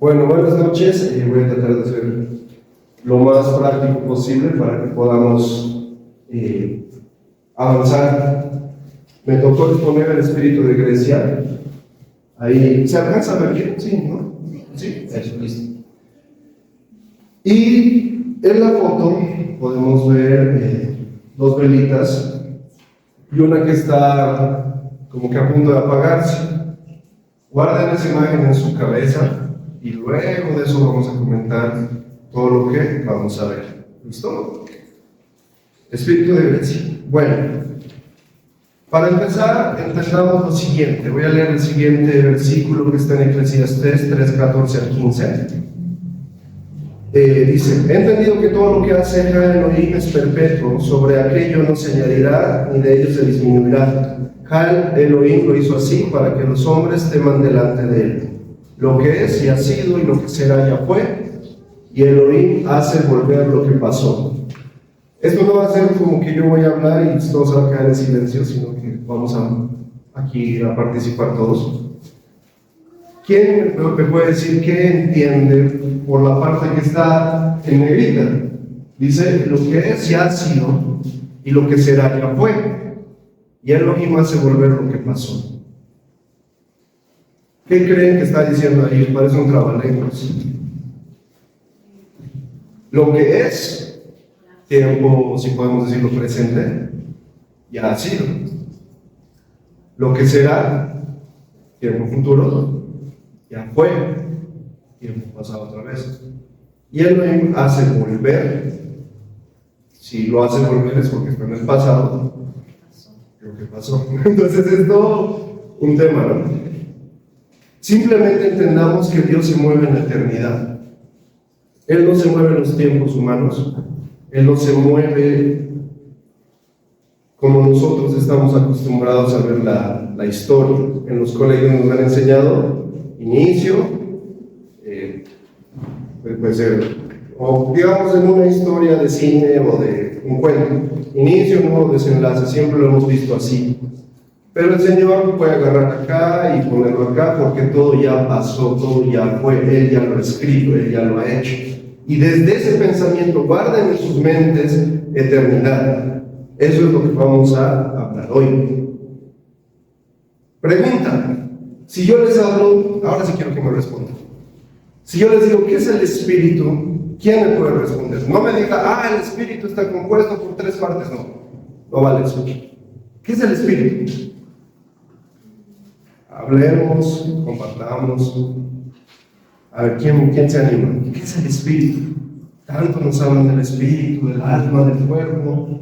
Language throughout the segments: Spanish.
Bueno, buenas noches. Voy a tratar de ser lo más práctico posible para que podamos avanzar. Me tocó exponer el espíritu de Grecia. Ahí, ¿se alcanza a ver bien? Sí, ¿no? Sí, eso, listo. Y en la foto podemos ver dos velitas y una que está como que a punto de apagarse. Guarden esa imagen en su cabeza y luego de eso vamos a comentar todo lo que vamos a ver. ¿Listo? Espíritu de Grecia. Bueno, para empezar, entendamos lo siguiente. Voy a leer el siguiente versículo que está en Eclesiastés 3:14 al 15. Dice: he entendido que todo lo que hace Elohim es perpetuo, sobre aquello no se añadirá ni de ello se disminuirá. Elohim lo hizo así para que los hombres teman delante de él. Lo que es y ha sido y lo que será ya fue, y Elohim hace volver lo que pasó. Esto no va a ser como que yo voy a hablar y todos se van a quedar en silencio, sino que vamos aquí a participar todos. ¿Quién me puede decir qué entiende por la parte que está en negrita? Dice: lo que es ya ha sido y lo que será ya fue, y Elohim hace volver lo que pasó. ¿Qué creen que está diciendo ahí? Parece un trabalenguas. Lo que es tiempo, si podemos decirlo presente, ya ha sido. Lo que será tiempo futuro, ya fue tiempo pasado otra vez. Y Elohim hace volver. Si lo hace volver es porque está en el pasado lo que pasó. Entonces es todo un tema, ¿no? Simplemente entendamos que Dios se mueve en la eternidad. Él no se mueve en los tiempos humanos. Él no se mueve como nosotros estamos acostumbrados a ver la historia. En los colegios nos han enseñado inicio, puede ser, o digamos en una historia de cine o de un cuento. Inicio, nuevo desenlace, siempre lo hemos visto así. Pero el Señor puede agarrar acá y ponerlo acá porque todo ya pasó, todo ya fue, Él ya lo ha escrito, Él ya lo ha hecho. Y desde ese pensamiento guarden en sus mentes eternidad. Eso es lo que vamos a hablar hoy. Pregunta: si yo les hablo, ahora sí quiero que me respondan. Si yo les digo, ¿qué es el espíritu? ¿Quién me puede responder? No me diga, el espíritu está compuesto por 3 partes. No vale eso. ¿Qué es el espíritu? Hablemos, compartamos. A ver, ¿quién se anima? ¿Qué es el espíritu? Tanto nos hablan del espíritu, del alma, del cuerpo.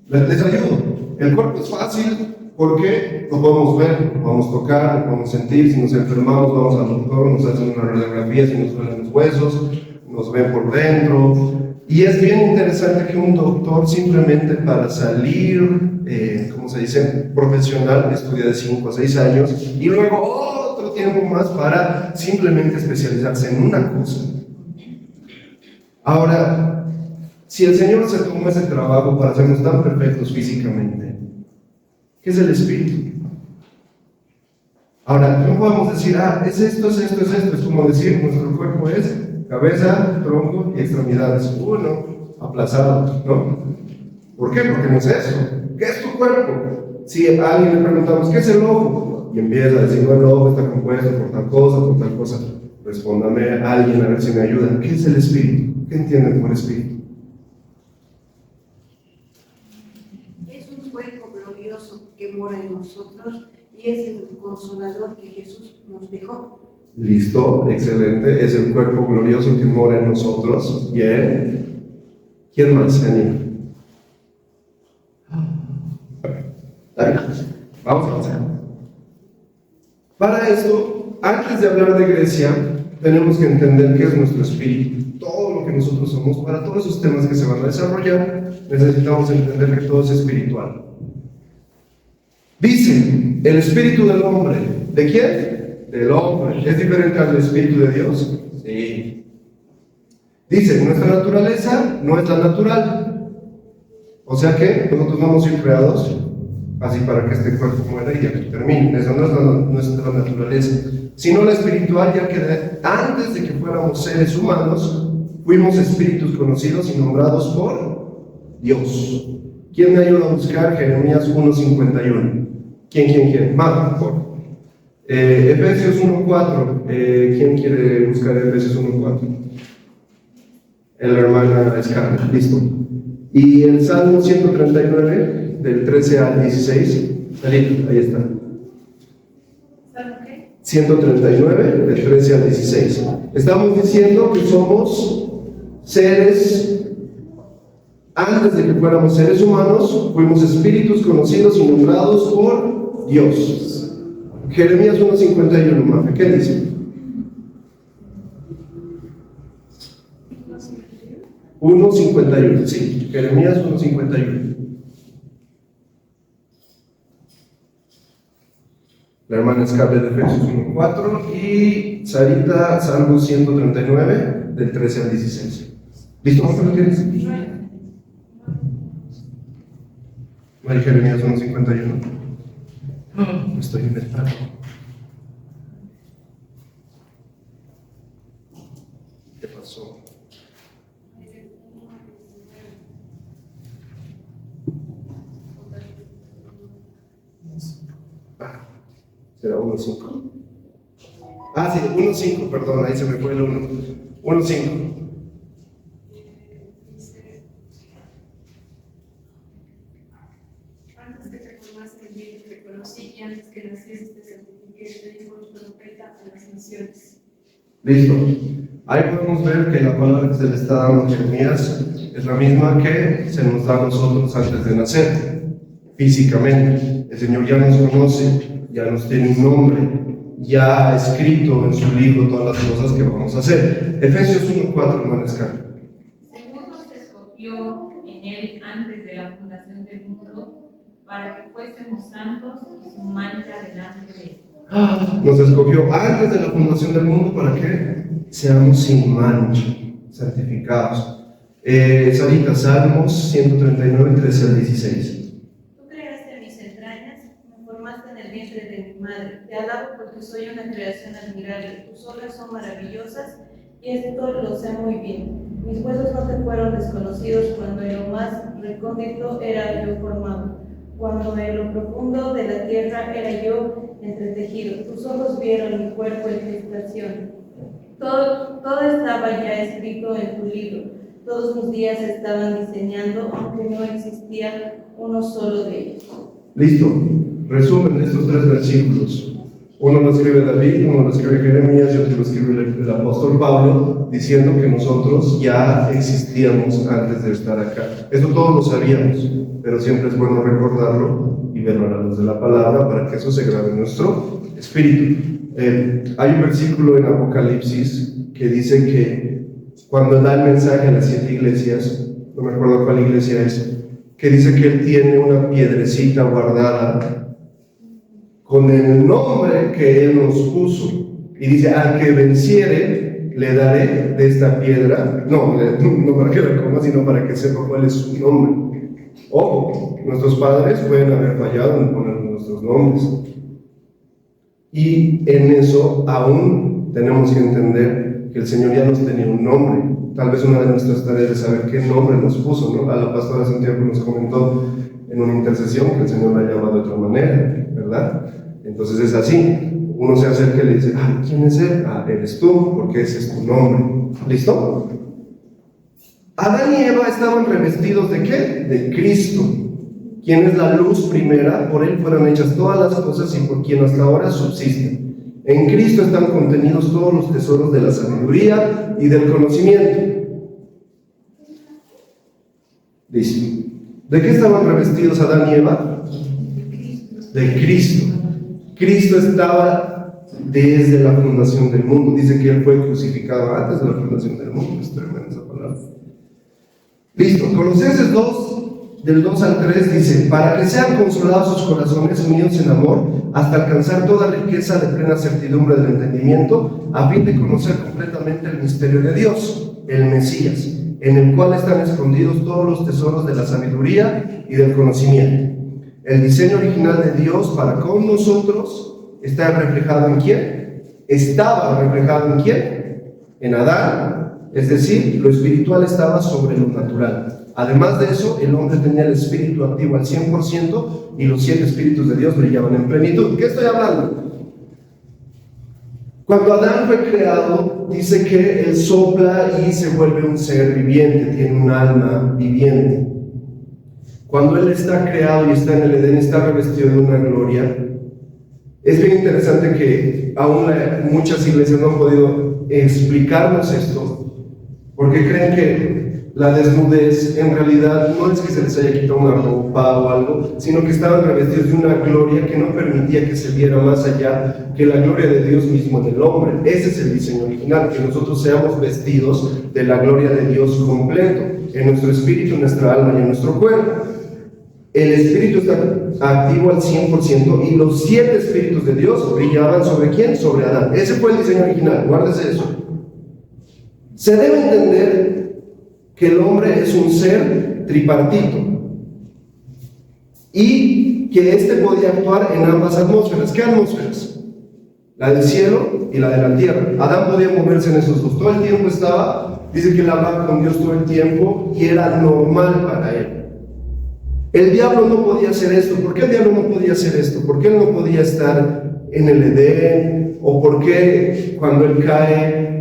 Les ayudo. El cuerpo es fácil porque lo podemos ver, lo podemos tocar, lo podemos sentir. Si nos enfermamos, vamos al doctor, nos hacen una radiografía, si nos duelen los huesos, nos ven por dentro. Y es bien interesante que un doctor, simplemente para salir, como se dice, profesional, estudia de 5 a 6 años y luego otro tiempo más para simplemente especializarse en una cosa. Ahora, si el Señor se tomó ese trabajo para hacernos tan perfectos físicamente, ¿qué es el espíritu? Ahora, no podemos decir, es esto, es como decir, nuestro cuerpo es cabeza, tronco y extremidades. No, aplazado, ¿no? ¿Por qué? Porque no es eso. ¿Qué es tu cuerpo? Si a alguien le preguntamos, ¿qué es el ojo? Y empieza a decir, el ojo está compuesto por tal cosa. Respóndame a alguien a ver si me ayuda. ¿Qué es el espíritu? ¿Qué entienden por espíritu? Es un cuerpo glorioso que mora en nosotros y es el consolador que Jesús nos dejó. Listo, excelente. Es el cuerpo glorioso que mora en nosotros. Bien. ¿Quién más se anima? Vamos a avanzar. Para esto, antes de hablar de Grecia, tenemos que entender qué es nuestro espíritu. Todo lo que nosotros somos, para todos esos temas que se van a desarrollar, necesitamos entender que todo es espiritual. Dice, el espíritu del hombre. ¿De quién? Del hombre. ¿Es diferente al espíritu de Dios? Sí. Dice, nuestra naturaleza no es la natural. O sea que nosotros vamos a ir creados así para que este cuerpo muera y aquí termine. Esa no es nuestra naturaleza, sino la espiritual, ya que antes de que fuéramos seres humanos, fuimos espíritus conocidos y nombrados por Dios. ¿Quién me ayuda a buscar Jeremías 1:51? ¿Quién? Marco, por favor. Efesios 1:4. ¿Quién quiere buscar Efesios 1:4? La hermana Scarlett, listo. Y el Salmo 139, del 13 al 16. Ahí está. ¿Salmo qué? 139, del 13 al 16. Estamos diciendo que somos seres, antes de que fuéramos seres humanos, fuimos espíritus conocidos y nombrados por Dios. Jeremías 1:51, Mafe, ¿qué dice? 1:51, sí, Jeremías 1:51. La hermana Scarlett de Efesios 1:4 y Sarita, Salmo 139, del 13 al 16. ¿Listo? ¿Cómo lo tienes? Hay Jeremías 1:51. Estoy en el plato. ¿Qué pasó? ¿Será 1:5? Sí, 1:5, perdón, ahí se me fue el 1. 1:5. Antes de que formaste el bien, te conocí, y antes que nacieses te santifiqué, te di por profeta a las naciones. Listo. Ahí podemos ver que la palabra que se le está dando a Jeremías es la misma que se nos da a nosotros antes de nacer, físicamente. El Señor ya nos conoce, ya nos tiene un nombre, ya ha escrito en su libro todas las cosas que vamos a hacer. Efesios 1:4, hermano Scarlett. Según nos escogió en él antes de la fundación del mundo, para que fuésemos santos y sin mancha delante de él. Nos escogió antes de la fundación del mundo para que seamos sin mancha, santificados. Sarita, Salmos 139, 13 al 16. Tú creaste mis entrañas, me formaste en el vientre de mi madre. Te alabo porque soy una creación admirable. Tus obras son maravillosas y esto lo sé muy bien. Mis huesos no te fueron desconocidos cuando en lo más recóndito era yo formado, cuando en lo profundo de la tierra era yo entretejido. Tus ojos vieron mi cuerpo en gestación. Todo estaba ya escrito en tu libro. Todos mis días estaban diseñando, aunque no existía uno solo de ellos. Listo. Resumen de estos 3 versículos. Uno lo escribe David, uno lo escribe Jeremías y otro lo escribe el apóstol Pablo, diciendo que nosotros ya existíamos antes de estar acá. Eso todos lo sabíamos, pero siempre es bueno recordarlo y verlo a la luz de la palabra para que eso se grabe en nuestro espíritu. Hay un versículo en Apocalipsis que dice que cuando da el mensaje a las 7 iglesias, no me acuerdo cuál iglesia es, que dice que él tiene una piedrecita guardada con el nombre que él nos puso, y dice: al que venciere le daré de esta piedra, no para que la coma, sino para que sepa cuál es su nombre. Ojo, nuestros padres pueden haber fallado en poner nuestros nombres, y en eso aún tenemos que entender que el Señor ya nos tenía un nombre. Tal vez una de nuestras tareas es saber qué nombre nos puso, ¿no? A la pastora Santiago nos comentó en una intercesión que el Señor la llama de otra manera, ¿verdad? Entonces es así, uno se acerca y le dice: ¿quién es él? Eres tú, porque ese es tu nombre. ¿Listo? Adán y Eva estaban revestidos ¿de qué? De Cristo, quien es la luz primera. Por él fueron hechas todas las cosas y por quien hasta ahora subsisten. En Cristo están contenidos todos los tesoros de la sabiduría y del conocimiento. Listo. ¿De qué estaban revestidos Adán y Eva? De Cristo. Cristo estaba desde la fundación del mundo. Dice que él fue crucificado antes de la fundación del mundo. Es tremenda esa palabra. Listo. Colosenses 2, del 2 al 3 dice: para que sean consolados sus corazones unidos en amor, hasta alcanzar toda riqueza de plena certidumbre del entendimiento, a fin de conocer completamente el misterio de Dios, el Mesías, en el cual están escondidos todos los tesoros de la sabiduría y del conocimiento. El diseño original de Dios para con nosotros está reflejado ¿en quién? Estaba reflejado ¿en quién? En Adán, es decir, lo espiritual estaba sobre lo natural. Además de eso, el hombre tenía el espíritu activo al 100% y los 7 espíritus de Dios brillaban en plenitud. ¿Qué estoy hablando? Cuando Adán fue creado, dice que él sopla y se vuelve un ser viviente, tiene un alma viviente. Cuando él está creado y está en el Edén, está revestido de una gloria. Es bien interesante que aún muchas iglesias no han podido explicarnos esto, porque creen que la desnudez en realidad no es que se les haya quitado una ropa o algo, sino que estaban revestidos de una gloria que no permitía que se viera más allá que la gloria de Dios mismo en el hombre. Ese es el diseño original, que nosotros seamos vestidos de la gloria de Dios completo, en nuestro espíritu, en nuestra alma y en nuestro cuerpo. El espíritu está activo al 100% y los 7 espíritus de Dios brillaban ¿sobre quién? Sobre Adán. Ese fue el diseño original, guárdese eso. Se debe entender que el hombre es un ser tripartito y que éste podía actuar en ambas atmósferas. ¿Qué atmósferas? La del cielo y la de la tierra. Adán podía moverse en esos dos. Todo el tiempo dice que él hablaba con Dios todo el tiempo y era normal para él. El diablo no podía hacer esto. ¿Por qué el diablo no podía hacer esto? ¿Por qué él no podía estar en el Edén? ¿O por qué cuando él cae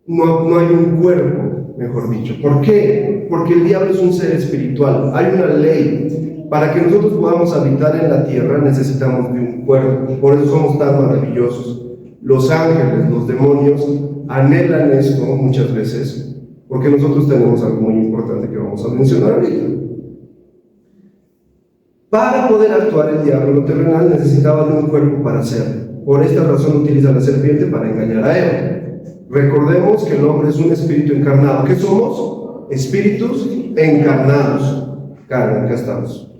no hay un cuerpo, mejor dicho? ¿Por qué? Porque el diablo es un ser espiritual. Hay una ley. Para que nosotros podamos habitar en la tierra necesitamos de un cuerpo. Por eso somos tan maravillosos. Los ángeles, los demonios anhelan esto muchas veces, porque nosotros tenemos algo muy importante que vamos a mencionar ahorita. Para poder actuar el diablo en lo terrenal necesitaba de un cuerpo para hacerlo. Por esta razón utiliza la serpiente para engañar a Eva. Recordemos que el hombre es un espíritu encarnado. ¿Qué somos? Espíritus encarnados. Carne, acá estamos.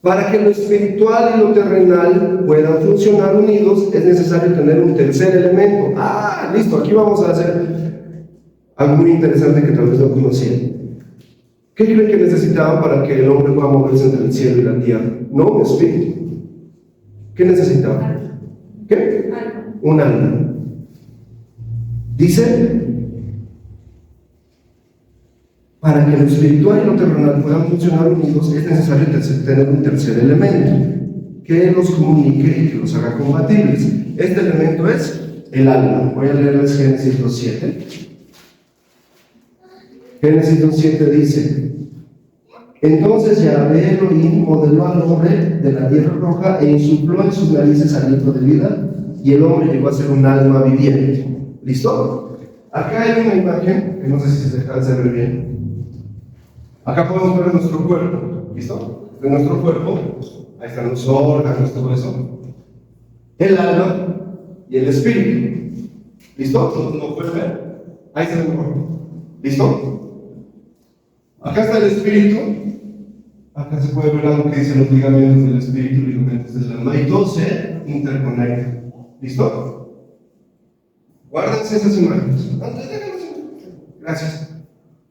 Para que lo espiritual y lo terrenal puedan funcionar unidos es necesario tener un tercer elemento. Listo, aquí vamos a hacer algo muy interesante que tal vez no conocían. ¿Qué creen que necesitaban para que el hombre pueda moverse entre el cielo y la tierra? No un espíritu. ¿Qué necesitaban? ¿Qué? Un alma. Dice, para que lo espiritual y lo terrenal puedan funcionar unidos es necesario tener un tercer elemento que los comunique y que los haga compatibles. Este elemento es el alma. Voy a leerles Génesis 2:7. Génesis 2:7 dice: entonces Yahvé Elohim modeló al hombre de la tierra roja e insufló en sus narices aliento de vida, y el hombre llegó a ser un alma viviente. ¿Listo? Acá hay una imagen que no sé si se deja de ver bien. Acá podemos ver nuestro cuerpo. ¿Listo? De nuestro cuerpo, ahí están los órganos, todo eso. El alma y el espíritu. ¿Listo? ¿Todos lo pueden ver? Ahí está el cuerpo. ¿Listo? Acá está el espíritu. Acá se puede ver algo que dicen los ligamentos del espíritu y ligamentos del alma. Y todo se interconecta. ¿Listo? Guárdense esas imágenes. Gracias.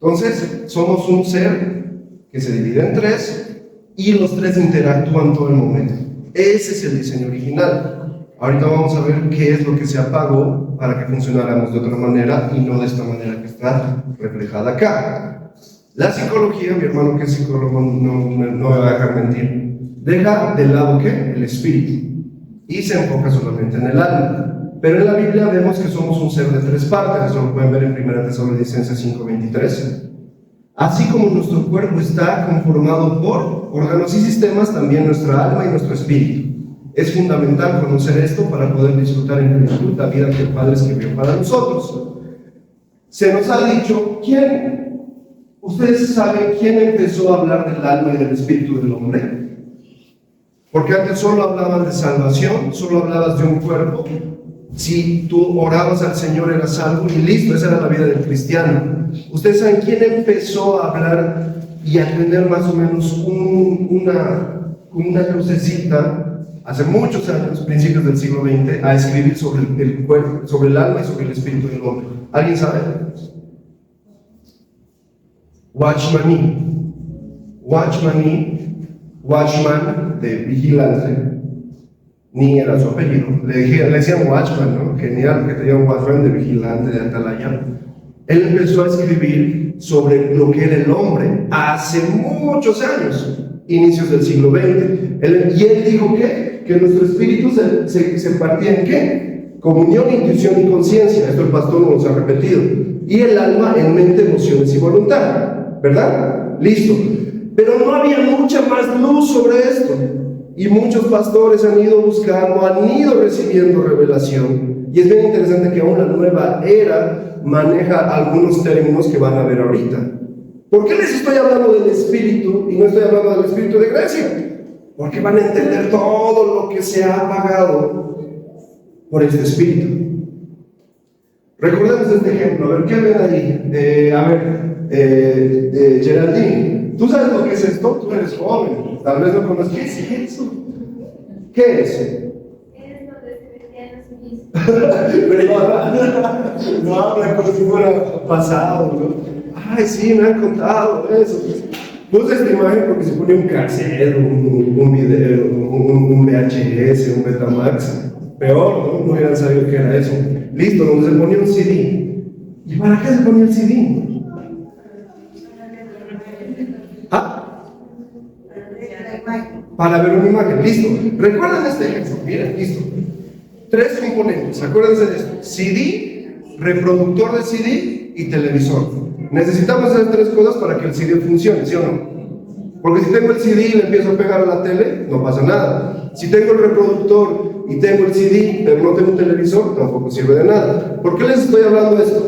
Entonces, somos un ser que se divide en 3 y los 3 interactúan todo el momento. Ese es el diseño original. Ahorita vamos a ver qué es lo que se apagó para que funcionáramos de otra manera y no de esta manera que está reflejada acá. La psicología, mi hermano que es psicólogo no me va a dejar mentir, deja de lado ¿qué? El espíritu y se enfoca solamente en el alma. Pero en la Biblia vemos que somos un ser de 3 partes, eso lo pueden ver en 1 Tesalonicenses 5:23. Así como nuestro cuerpo está conformado por órganos y sistemas, también nuestra alma y nuestro espíritu. Es fundamental conocer esto para poder disfrutar en plenitud la vida que el Padre escribió para nosotros. Se nos ha dicho, ¿ustedes saben quién empezó a hablar del alma y del espíritu del hombre? Porque antes solo hablaban de salvación, solo hablabas de un cuerpo. Si tú orabas al Señor eras salvo y listo, esa era la vida del cristiano. ¿Ustedes saben quién empezó a hablar y a tener más o menos una lucecita hace muchos años, principios del siglo XX, a escribir sobre el cuerpo, sobre el alma y sobre el espíritu del hombre? ¿Alguien sabe? Watchman Nee. watchman, de vigilante, ni era su apellido. Le decían watchman, ¿no? Genial, que tenía un watchman de vigilante, de atalaya. Él empezó a escribir sobre lo que era el hombre hace muchos años, inicios del siglo XX. Y él dijo que nuestro espíritu se partía en ¿qué? Comunión, intuición y conciencia. Esto el pastor nos ha repetido. Y el alma en mente, emociones y voluntad, ¿verdad? Listo. Pero no había mucha más luz sobre esto. Y muchos pastores han ido buscando, han ido recibiendo revelación. Y es bien interesante que aún la nueva era maneja algunos términos que van a ver ahorita. ¿Por qué les estoy hablando del espíritu y no estoy hablando del espíritu de gracia? Porque van a entender todo lo que se ha apagado por este espíritu. Recordemos este ejemplo. A ver, ¿qué ven ahí? Geraldine, ¿tú sabes lo que es esto? Tú eres joven, tal vez no conoces. ¿Qué es eso? ¿Qué es? Es donde se metían los CDs. Pero no habla como si fuera pasado, ¿no? Ay, sí, me han contado eso. Puse esta imagen porque se pone un cassette, un video, un VHS, un Betamax. Peor, ¿no? No hubieran sabido qué era eso. Listo, donde se ponía un CD. ¿Y para qué se ponía el CD? Para ver una imagen. Listo. Recuerden este ejemplo. Miren, listo. 3 componentes. Acuérdense de esto: CD, reproductor de CD y televisor. Necesitamos esas 3 cosas para que el CD funcione, ¿sí o no? Porque si tengo el CD y le empiezo a pegar a la tele, no pasa nada. Si tengo el reproductor y tengo el CD, pero no tengo un televisor, tampoco sirve de nada. ¿Por qué les estoy hablando de esto?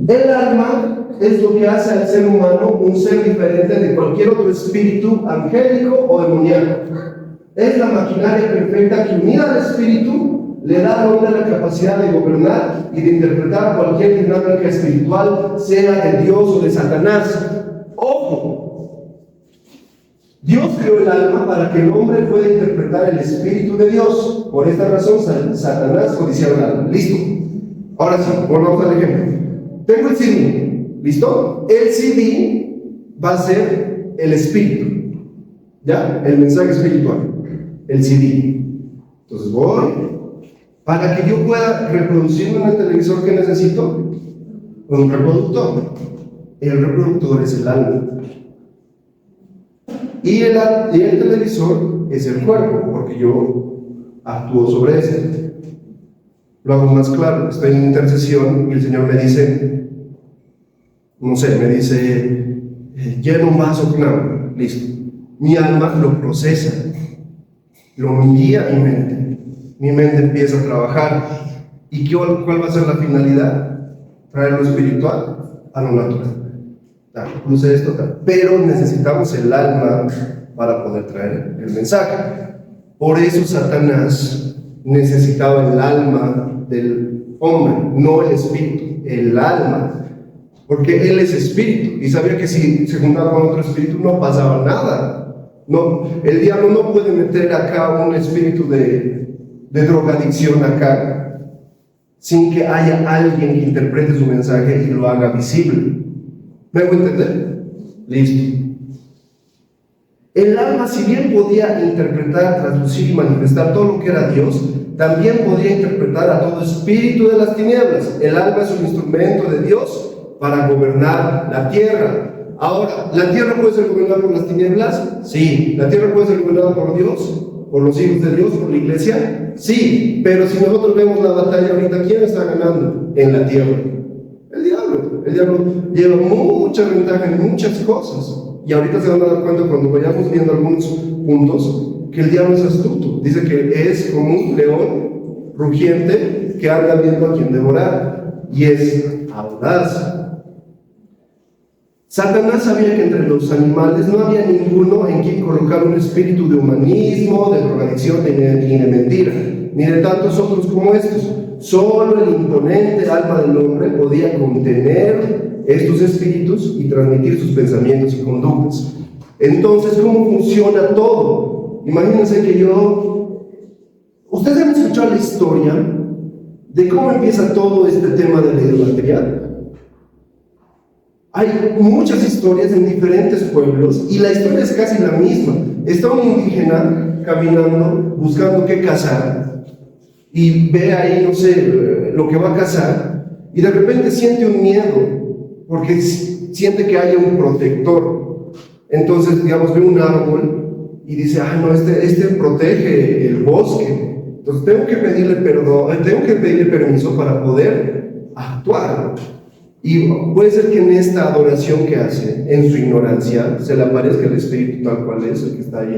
El alma es lo que hace al ser humano un ser diferente de cualquier otro espíritu angélico o demoníaco. Es la maquinaria perfecta que, unida al espíritu, le da al hombre la capacidad de gobernar y de interpretar cualquier dinámica espiritual, sea de Dios o de Satanás. ¡Ojo! Dios creó el alma para que el hombre pueda interpretar el espíritu de Dios. Por esta razón, Satanás codiciaba el alma. ¿Listo? Ahora sí, volvamos al ejemplo. Tengo el CD. ¿Listo? El CD va a ser el espíritu. ¿Ya? El mensaje espiritual. El CD. Entonces voy. Para que yo pueda reproducirlo en el televisor, ¿qué necesito? Un reproductor. El reproductor es el alma. Y el televisor es el cuerpo, porque yo actúo sobre ese. Lo hago más claro. Estoy en intercesión y el Señor me dice, no sé, me dice, llena un vaso con agua. Listo. Mi alma lo procesa, lo envía a mi mente. Mi mente empieza a trabajar. ¿Y cuál va a ser la finalidad? Traer lo espiritual a lo natural. Puse esto, pero necesitamos el alma para poder traer el mensaje. Por eso Satanás necesitaba el alma del hombre, no el espíritu, el alma, porque él es espíritu y sabía que si se juntaba con otro espíritu no pasaba nada. No, el diablo no puede meter acá un espíritu de drogadicción acá sin que haya alguien que interprete su mensaje y lo haga visible. ¿Me hago entender? Listo. El alma, si bien podía interpretar, traducir y manifestar todo lo que era Dios, también podía interpretar a todo espíritu de las tinieblas. El alma es un instrumento de Dios para gobernar la tierra. Ahora, ¿la tierra puede ser gobernada por las tinieblas? Sí. ¿La tierra puede ser gobernada por Dios? ¿Por los hijos de Dios? ¿Por la iglesia? Sí. Pero si nosotros vemos la batalla ahorita, ¿quién está ganando en la tierra? El diablo. El diablo lleva mucha ventaja en muchas cosas. Y ahorita se van a dar cuenta cuando vayamos viendo algunos puntos que el diablo es astuto. Dice que es como un león rugiente que anda viendo a quien devorar. Y es audaz. Satanás sabía que entre los animales no había ninguno en quien colocar un espíritu de humanismo, de drogadicción ni de mentira, ni de tantos otros como estos. Solo el imponente alma del hombre podía contener estos espíritus y transmitir sus pensamientos y conductas. Entonces, ¿cómo funciona todo? Imagínense que ustedes han escuchado la historia de cómo empieza todo este tema de la idolatría. Hay muchas historias en diferentes pueblos y la historia es casi la misma. Está un indígena caminando, buscando qué cazar, y ve ahí, no sé, lo que va a cazar, y de repente siente un miedo, porque siente que haya un protector. Entonces, digamos, ve un árbol y dice, no, este protege el bosque, entonces tengo que pedirle permiso para poder actuar. Y puede ser que en esta adoración que hace, en su ignorancia, se le aparezca el espíritu tal cual es, el que está ahí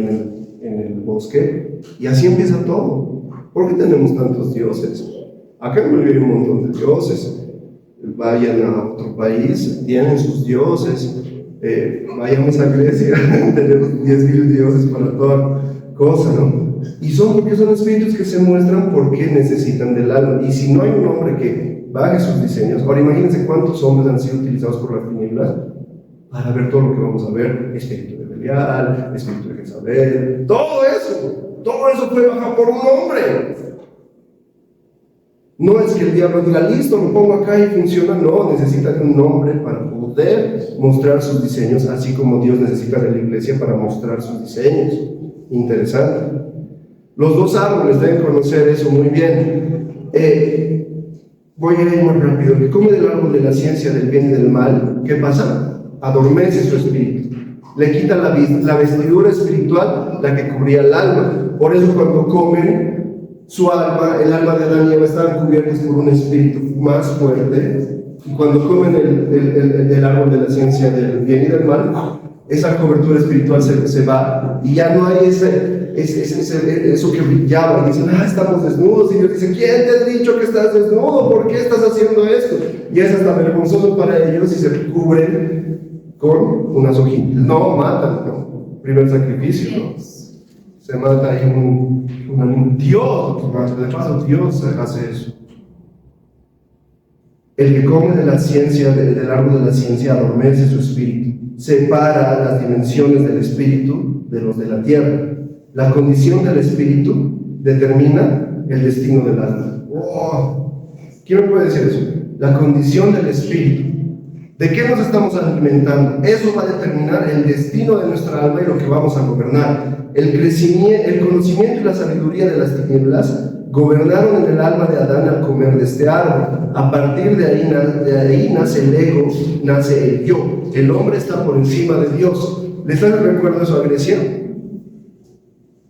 en el bosque, y así empieza todo. ¿Por qué tenemos tantos dioses? Acá en Bolivia hay un montón de dioses. Vayan a otro país, tienen sus dioses. Vayamos a Grecia, tenemos 10.000 dioses para toda cosa, ¿no? Y son porque son espíritus que se muestran porque necesitan del alma. Y si no hay un hombre que baje sus diseños, ahora imagínense cuántos hombres han sido utilizados por las tinieblas para ver todo lo que vamos a ver: espíritu de Belial, espíritu de Jezabel, todo eso fue bajado por un hombre. No es que el diablo diga, listo, lo pongo acá y funciona. No, necesita de un hombre para poder mostrar sus diseños, así como Dios necesita de la iglesia para mostrar sus diseños. Interesante. Los dos árboles deben conocer eso muy bien. Voy a ir más rápido. El que come del árbol de la ciencia del bien y del mal, ¿qué pasa? Adormece su espíritu. Le quita la vestidura espiritual, la que cubría el alma. Por eso cuando comen, su alma, el alma de Adán y Eva, estaban cubiertas por un espíritu más fuerte. Y cuando comen el árbol de la ciencia del bien y del mal, esa cobertura espiritual se va, y ya no hay eso que brillaba, y dicen, estamos desnudos, y Dios dice, ¿quién te ha dicho que estás desnudo? ¿Por qué estás haciendo esto? Y es hasta vergonzoso para ellos, y se cubren con unas hojitas. No matan, no. Primer sacrificio, ¿no? Se mata ahí un Dios, de paso Dios hace eso. El que come de la ciencia, del árbol de la ciencia, adormece su espíritu, separa las dimensiones del espíritu de los de la tierra. La condición del espíritu determina el destino del alma. ¿Quién me puede decir eso? La condición del espíritu. ¿De qué nos estamos alimentando? Eso va a determinar el destino de nuestra alma y lo que vamos a gobernar. El conocimiento y la sabiduría de las tinieblas gobernaron en el alma de Adán al comer de este árbol. A partir de ahí nace el ego, nace el yo. El hombre está por encima de Dios. ¿Les da el recuerdo eso a Grecia?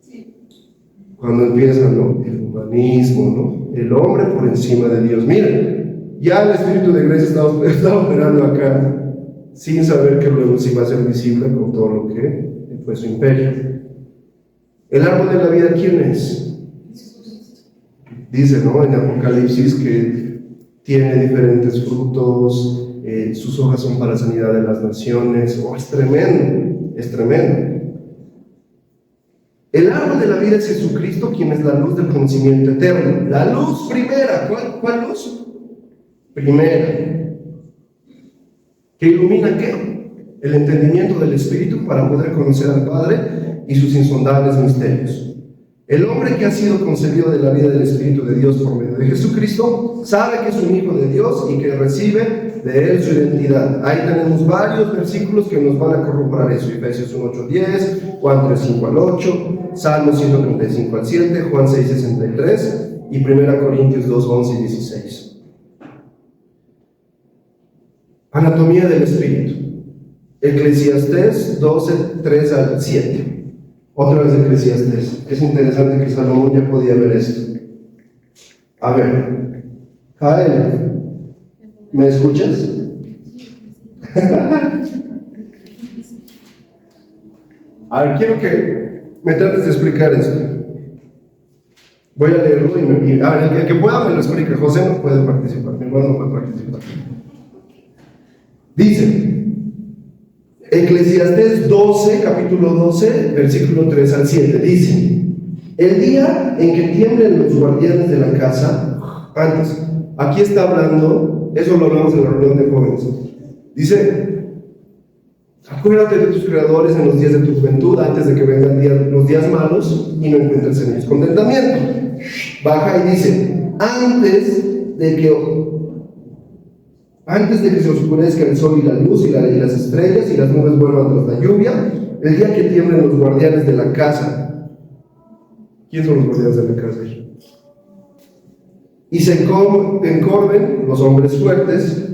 Sí. Cuando empieza, ¿no?, el humanismo, ¿no? El hombre por encima de Dios. Miren, ya el espíritu de Grecia está operando acá, sin saber que luego sí va a ser visible con todo lo que fue su imperio. El árbol de la vida, ¿quién es? Dice, ¿no?, en Apocalipsis que tiene diferentes frutos, sus hojas son para sanidad de las naciones. Es tremendo, es tremendo. El árbol de la vida es Jesucristo, quien es la luz del conocimiento eterno. La luz primera, ¿cuál luz? Primera. ¿Que ilumina qué? El entendimiento del Espíritu para poder conocer al Padre y sus insondables misterios. El hombre que ha sido concebido de la vida del Espíritu de Dios por medio de Jesucristo sabe que es un hijo de Dios y que recibe de él su identidad. Ahí tenemos varios versículos que nos van a corroborar eso: Efesios 1:8-10, Juan 3:5-8, Salmos 135-7, Juan 6:63 y 1 Corintios 2:11-16. Anatomía del Espíritu. Eclesiastés 12:3-7. Otra vez Eclesiastés. Es interesante que Salomón ya podía ver esto. A ver, Jael, ¿me escuchas? A ver, quiero que me trates de explicar esto. Voy a leerlo y a ver, el que pueda me lo explique. José no puede participar, mi hermano no puede participar. Dice Eclesiastés 12, capítulo 12, versículo 3-7, dice: el día en que tiemblen los guardianes de la casa, antes, aquí está hablando, eso lo hablamos en la reunión de jóvenes, dice: acuérdate de tus creadores en los días de tu juventud, antes de que vengan los días malos y no encuentres en ellos contentamiento. Baja y dice: antes antes de que se oscurezca el sol y la luz y las estrellas y las nubes vuelvan tras la lluvia, el día que tiemblen los guardianes de la casa. ¿Quién son los guardianes de la casa? Y se encorven los hombres fuertes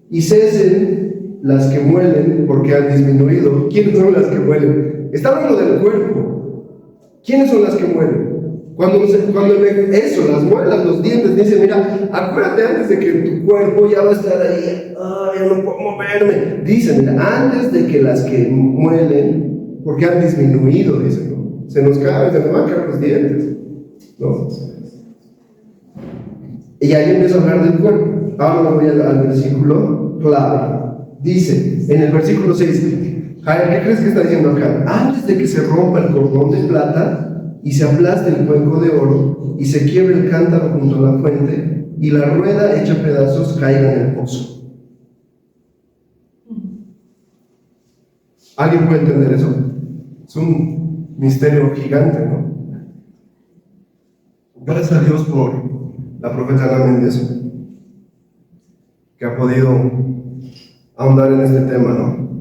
y cesen las que muelen porque han disminuido. ¿Quiénes son las que muelen? Está hablando del cuerpo. ¿Quiénes son las que muelen? Cuando eso, las muelas, los dientes, dicen, mira, acuérdate antes de que tu cuerpo ya va a estar ahí, ya no puedo moverme. Dicen, mira, antes de que las que muelen, porque han disminuido, dicen, ¿no? Se nos van a caer los dientes, ¿no? Y ahí empieza a hablar del cuerpo. Ahora me voy al versículo clave. Dice, en el versículo 6, Jair, ¿qué crees que está diciendo acá? Antes de que se rompa el cordón de plata y se aplaste el cuenco de oro y se quiebre el cántaro junto a la fuente y la rueda hecha pedazos caiga en el pozo. ¿Alguien puede entender eso? Es un misterio gigante, ¿no? Gracias a Dios por la profeta Ana Méndez, que ha podido ahondar en este tema, ¿no?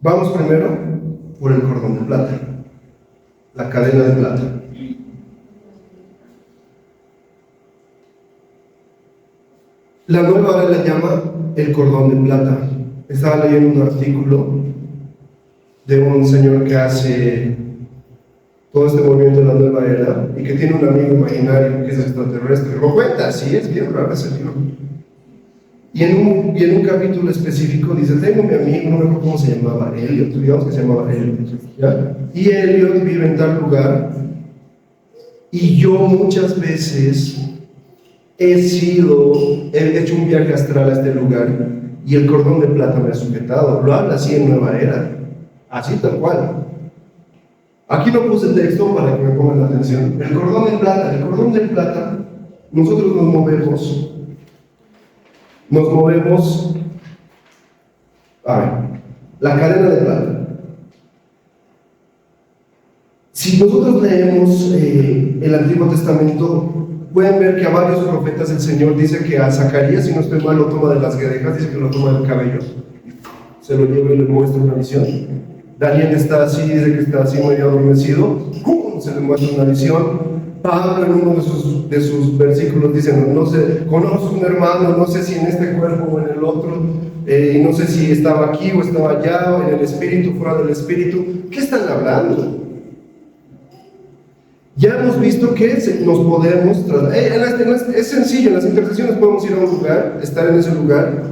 Vamos primero por el cordón de plata, la cadena de plata. La nueva era la llama el cordón de plata. Estaba leyendo un artículo de un señor que hace todo este movimiento de la nueva era y que tiene un amigo imaginario que es extraterrestre. Lo cuenta, sí, es bien raro ese libro. Y en un capítulo específico dice, tengo mi amigo, no me acuerdo cómo se llamaba, Elliot, digamos que se llamaba Elliot, ¿ya? Y Elliot vive en tal lugar, y yo muchas veces he hecho un viaje astral a este lugar, y el cordón de plata me ha sujetado. Lo habla así en Nueva Era, así tal cual. Aquí no puse el texto para que me pongan la atención. El cordón de plata, nosotros nos movemos, a ver, la cadena de plata. Si nosotros leemos el Antiguo Testamento, pueden ver que a varios profetas el Señor dice que a Zacarías, si no estoy mal, lo toma de las guedejas, dice que lo toma del cabello, se lo lleva y le muestra una visión. Daniel está así, dice que está así medio adormecido, ¡pum!, se le muestra una visión. Pablo en uno de sus versículos dice, no sé, conozco un hermano, no sé si en este cuerpo o en el otro, y no sé si estaba aquí o estaba allá, o en el espíritu, fuera del espíritu. ¿Qué están hablando? Ya hemos visto que nos podemos trasladar. Es sencillo, en las intercesiones podemos ir a un lugar, estar en ese lugar,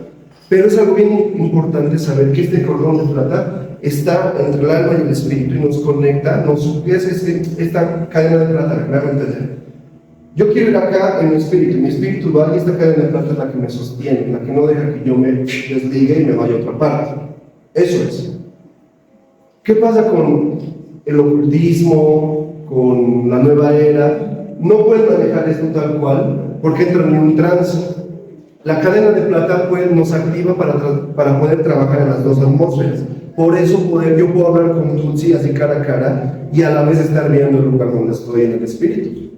pero es algo bien importante saber que este cordón de plata está entre el alma y el espíritu y nos conecta, esta cadena de plata que me hago entender. Yo quiero ir acá en mi espíritu va y esta cadena de plata es la que me sostiene, la que no deja que yo me desligue y me vaya a otra parte. Eso es. ¿Qué pasa con el ocultismo, con la nueva era? No pueden manejar esto tal cual porque entran en un trance. La cadena de plata nos activa para poder trabajar en las dos atmósferas. Por eso yo puedo hablar con Tutsi así cara a cara y a la vez estar viendo el lugar donde estoy en el espíritu.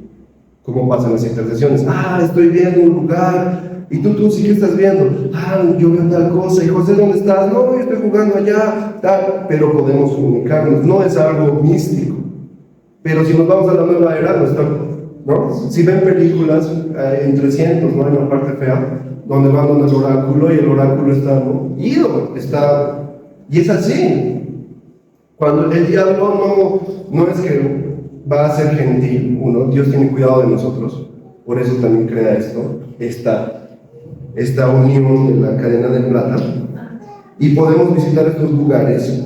¿Cómo pasan las intercesiones? Estoy viendo un lugar. ¿Y tú, Tutsi, qué estás viendo? Yo veo tal cosa. ¿Y José, dónde estás? No, yo estoy jugando allá, tal. Pero podemos comunicarnos. No es algo místico. Pero si nos vamos a la nueva era, ¿no? Si ven películas en 300, ¿no? En la parte fea, donde van donde el oráculo y el oráculo está ido, y es así. Cuando el diablo no es que va a ser gentil, Dios tiene cuidado de nosotros, por eso también crea esta unión de la cadena de plata, y podemos visitar estos lugares,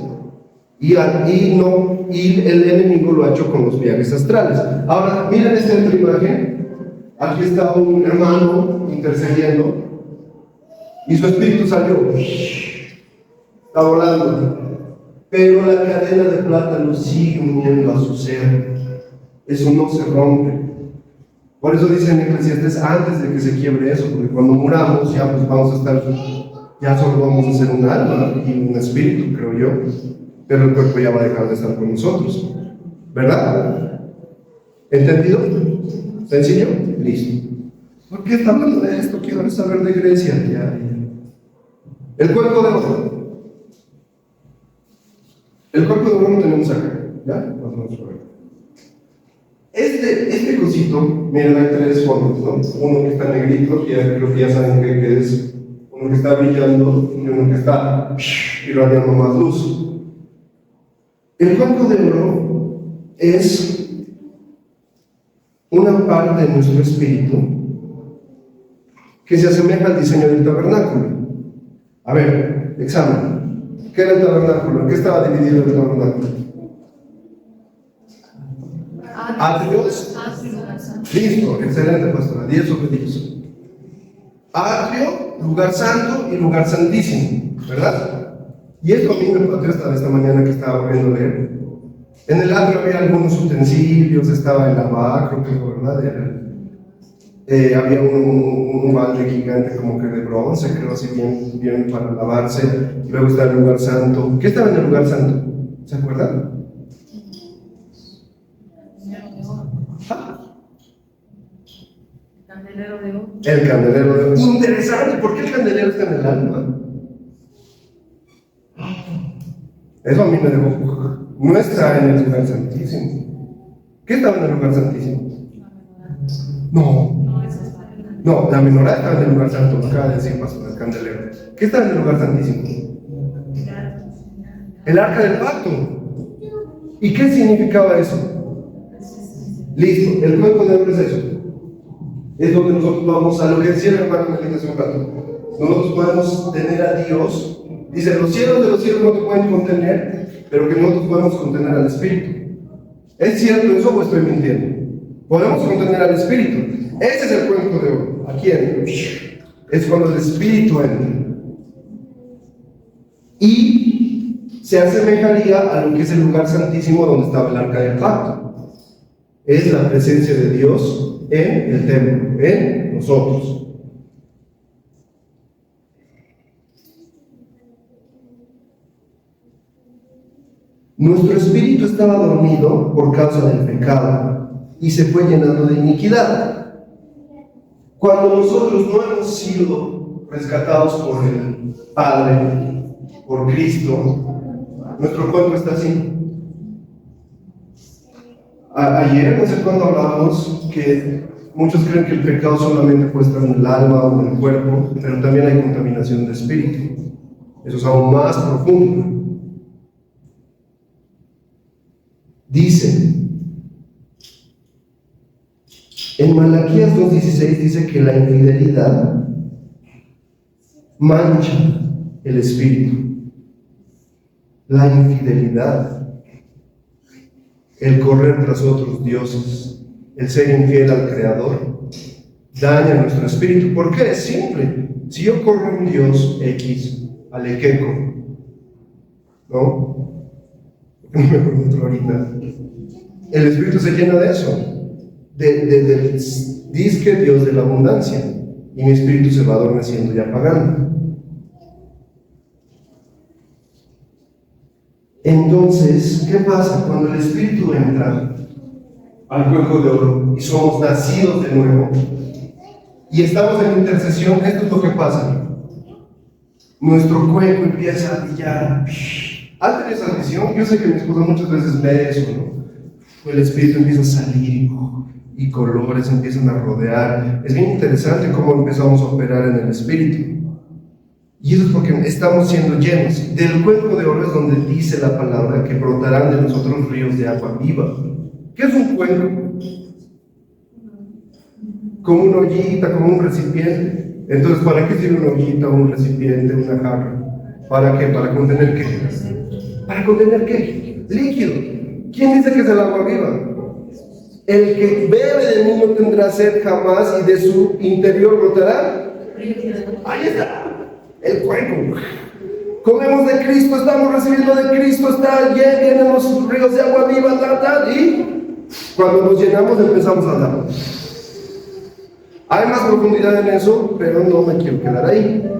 y el enemigo lo ha hecho con los viajes astrales. Ahora, miren esta otra imagen. Aquí está un hermano intercediendo, y su espíritu salió, está volando, pero la cadena de plata lo sigue uniendo a su ser. Eso no se rompe. Por eso dice en Eclesiastes, antes de que se quiebre eso, porque cuando muramos ya pues vamos a estar, ya solo vamos a ser un alma y un espíritu, creo yo, pero el cuerpo ya va a dejar de estar con nosotros, ¿verdad? ¿Entendido? ¿Sencillo? Listo. ¿Por qué está hablando de esto? Quiero saber de Grecia. Ya. El cuenco de oro. El cuenco de oro lo tenemos acá. ¿Ya? Vamos a ver. Este cosito, miren, hay tres fondos, ¿no? Uno que está negrito, que creo que ya saben que es. Uno que está brillando y uno que está irradiando más luz. El cuenco de oro es una parte de nuestro espíritu que se asemeja al diseño del tabernáculo. A ver, examen. ¿Qué era el tabernáculo? ¿En qué estaba dividido el tabernáculo? Atrios. Listo, excelente, pastora. 10 sobre 10. Atrio, lugar santo y lugar santísimo, ¿verdad? Y esto a mí me pateó hasta esta mañana que estaba viendo leer. En el atrio había algunos utensilios, estaba el lavacro, ¿verdad? Había un balde gigante como que de bronce, creo así bien para lavarse. Luego está el lugar santo. ¿Qué estaba en el lugar santo? ¿Se acuerdan? Candelero de oro. El candelero de oro. Interesante, ¿por qué el candelero está en el alma? Eso a mí me dejó. No está en el lugar santísimo. ¿Qué estaba en el lugar santísimo? No, la menorá estaba en el lugar santo, lo acaba de decir pastor, el candelero. ¿Qué estaba en el lugar santísimo? El arca del pacto. ¿Y qué significaba eso? Listo, el cuenco de oro es eso. Es donde nosotros vamos a lo que decía el hermano Melita hace un rato. Nosotros podemos tener a Dios. Dice, los cielos de los cielos no te pueden contener, pero que nosotros podemos contener al Espíritu. ¿Es cierto eso o estoy mintiendo? Podemos contener al Espíritu. Ese es el cuenco de oro. Aquí entra. Es cuando el Espíritu entra. Y se asemejaría a lo que es el lugar santísimo donde estaba el arca del pacto. Es la presencia de Dios en el templo, en nosotros. Nuestro espíritu estaba dormido por causa del pecado y se fue llenando de iniquidad. Cuando nosotros no hemos sido rescatados por el Padre, por Cristo, nuestro cuerpo está así. Ayer, no sé cuándo hablábamos que muchos creen que el pecado solamente puede estar en el alma o en el cuerpo, pero también hay contaminación de espíritu. Eso es aún más profundo. Dice, en Malaquías 2:16 dice que la infidelidad mancha el espíritu. La infidelidad, el correr tras otros dioses, el ser infiel al Creador, daña nuestro espíritu. ¿Por qué? Es simple. Si yo corro a un Dios X, alequeco, ¿no? No me acuerdo ahorita. El espíritu se llena de eso, del disque Dios de la abundancia, y mi espíritu se va adormeciendo y apagando. Entonces, ¿qué pasa? Cuando el espíritu entra al cuenco de oro y somos nacidos de nuevo y estamos en intercesión, esto es lo que pasa. Nuestro cuenco empieza a brillar. ¿Han tenido esa visión? Yo sé que mi esposa muchas veces ve eso, ¿no? El espíritu empieza a salir y colores empiezan a rodear. Es bien interesante cómo empezamos a operar en el espíritu. Y eso es porque estamos siendo llenos. Del cuenco de oro es donde dice la palabra que brotarán de nosotros ríos de agua viva. ¿Qué es un cuenco? Como una ollita, como un recipiente. Entonces, ¿para qué sirve una ollita, un recipiente, una jarra? ¿Para qué? ¿Para contener qué? ¿Para contener qué? Líquido. ¿Quién dice que es el agua viva? El que bebe de mí no tendrá sed jamás y de su interior brotará. Ahí está. El cuenco. Comemos de Cristo, estamos recibiendo de Cristo, está vienen los ríos de agua viva, y cuando nos llenamos empezamos a dar. Hay más profundidad en eso, pero no me quiero quedar ahí.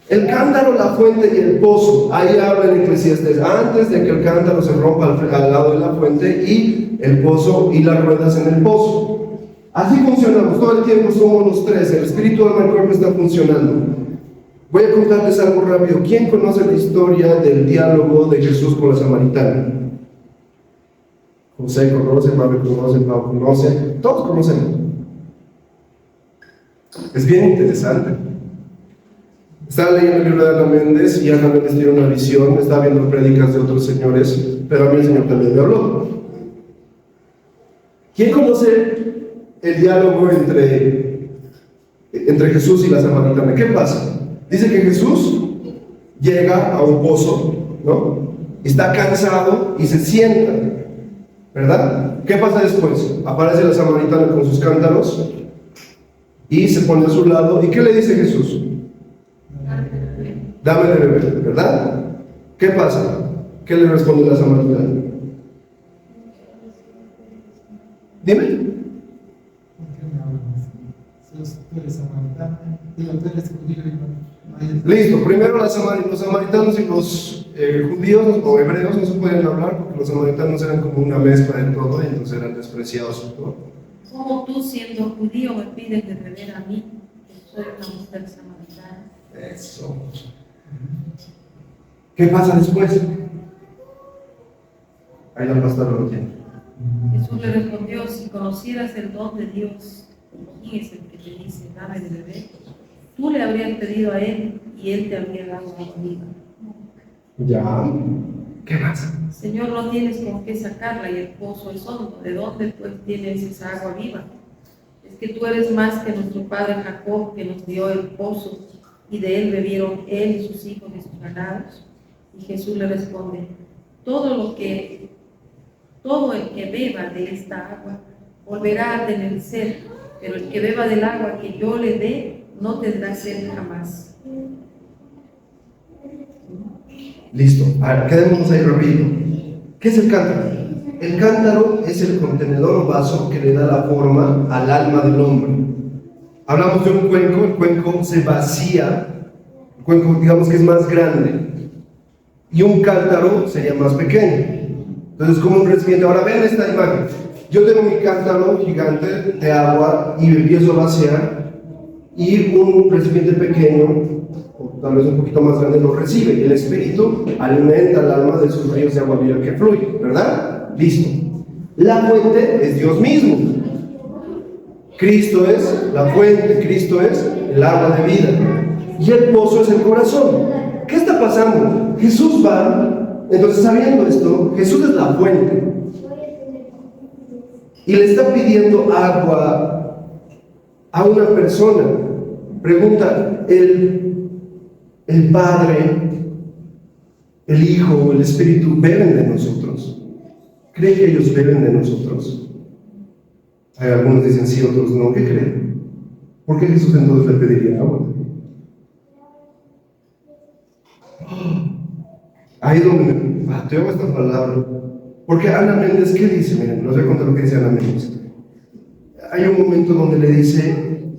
El cántaro, la fuente y el pozo. Ahí habla en Eclesiastes, antes de que el cántaro se rompa al lado de la fuente y el pozo y las ruedas en el pozo. Así funcionamos, todo el tiempo somos los tres, el espíritu, alma y cuerpo está funcionando. Voy a contarles algo rápido. ¿Quién conoce la historia del diálogo de Jesús con la samaritana? José conoce, Pablo conoce, Pablo conoce, todos conocemos. Es bien interesante. Estaba leyendo el libro de Ana Méndez y Ana Méndez tiene una visión, estaba viendo prédicas de otros señores, pero a mí el Señor también me habló. ¿Quién conoce el diálogo entre Jesús y la samaritana? ¿Qué pasa? Dice que Jesús llega a un pozo, ¿no? Está cansado y se sienta, ¿verdad? ¿Qué pasa después? Aparece la samaritana con sus cántaros y se pone a su lado. ¿Y qué le dice Jesús? Dame de beber, ¿verdad? ¿Qué pasa? ¿Qué le responde la samaritana? Dime. Listo, primero los samaritanos y los judíos o hebreos no se pueden hablar porque los samaritanos eran como una mezcla de todo y entonces eran despreciados, ¿no? ¿Cómo tú, siendo judío, me pides de beber a mí, que soy una mujer samaritana? Eso. ¿Qué pasa después? Ahí la pastora lo tiene. Jesús le respondió: si conocieras el don de Dios, ¿quién es el que te dice dame de beber? Tú le habrías pedido a él y él te habría dado agua viva. Ya. ¿Qué más? Señor, no tienes con qué sacarla y el pozo es hondo. ¿De dónde pues tienes esa agua viva? Es que tú eres más que nuestro padre Jacob, que nos dio el pozo y de él bebieron él y sus hijos y sus ganados. Y Jesús le responde: todo el que beba de esta agua volverá a tener sed, pero el que beba del agua que yo le dé no tendrá sed jamás. Listo, ahora quedémonos ahí rápido. ¿Qué es el cántaro? El cántaro es el contenedor o vaso que le da la forma al alma del hombre. Hablamos de un cuenco, el cuenco se vacía, el cuenco digamos que es más grande, y un cántaro sería más pequeño. Entonces, como un recipiente. Ahora vean esta imagen. Yo tengo mi cántaro gigante de agua y empiezo a vaciar, y un recipiente pequeño, o tal vez un poquito más grande, lo recibe. El espíritu alimenta al alma de esos ríos de agua viva que fluye, ¿verdad? Listo. La fuente es Dios mismo. Cristo es la fuente, Cristo es el agua de vida. Y el pozo es el corazón. ¿Qué está pasando? Jesús va, entonces sabiendo esto, Jesús es la fuente. Y le está pidiendo agua a una persona. Pregunta, el Padre, el Hijo, el Espíritu, ¿beben de nosotros? ¿Creen que ellos beben de nosotros? Hay algunos dicen sí, otros no. ¿Qué creen? ¿Por qué Jesús entonces le pediría agua? Ahí es donde me pateo esta palabra. Porque Ana Méndez, ¿qué dice? Miren, les voy a contar lo que dice Ana Méndez. Hay un momento donde le dice: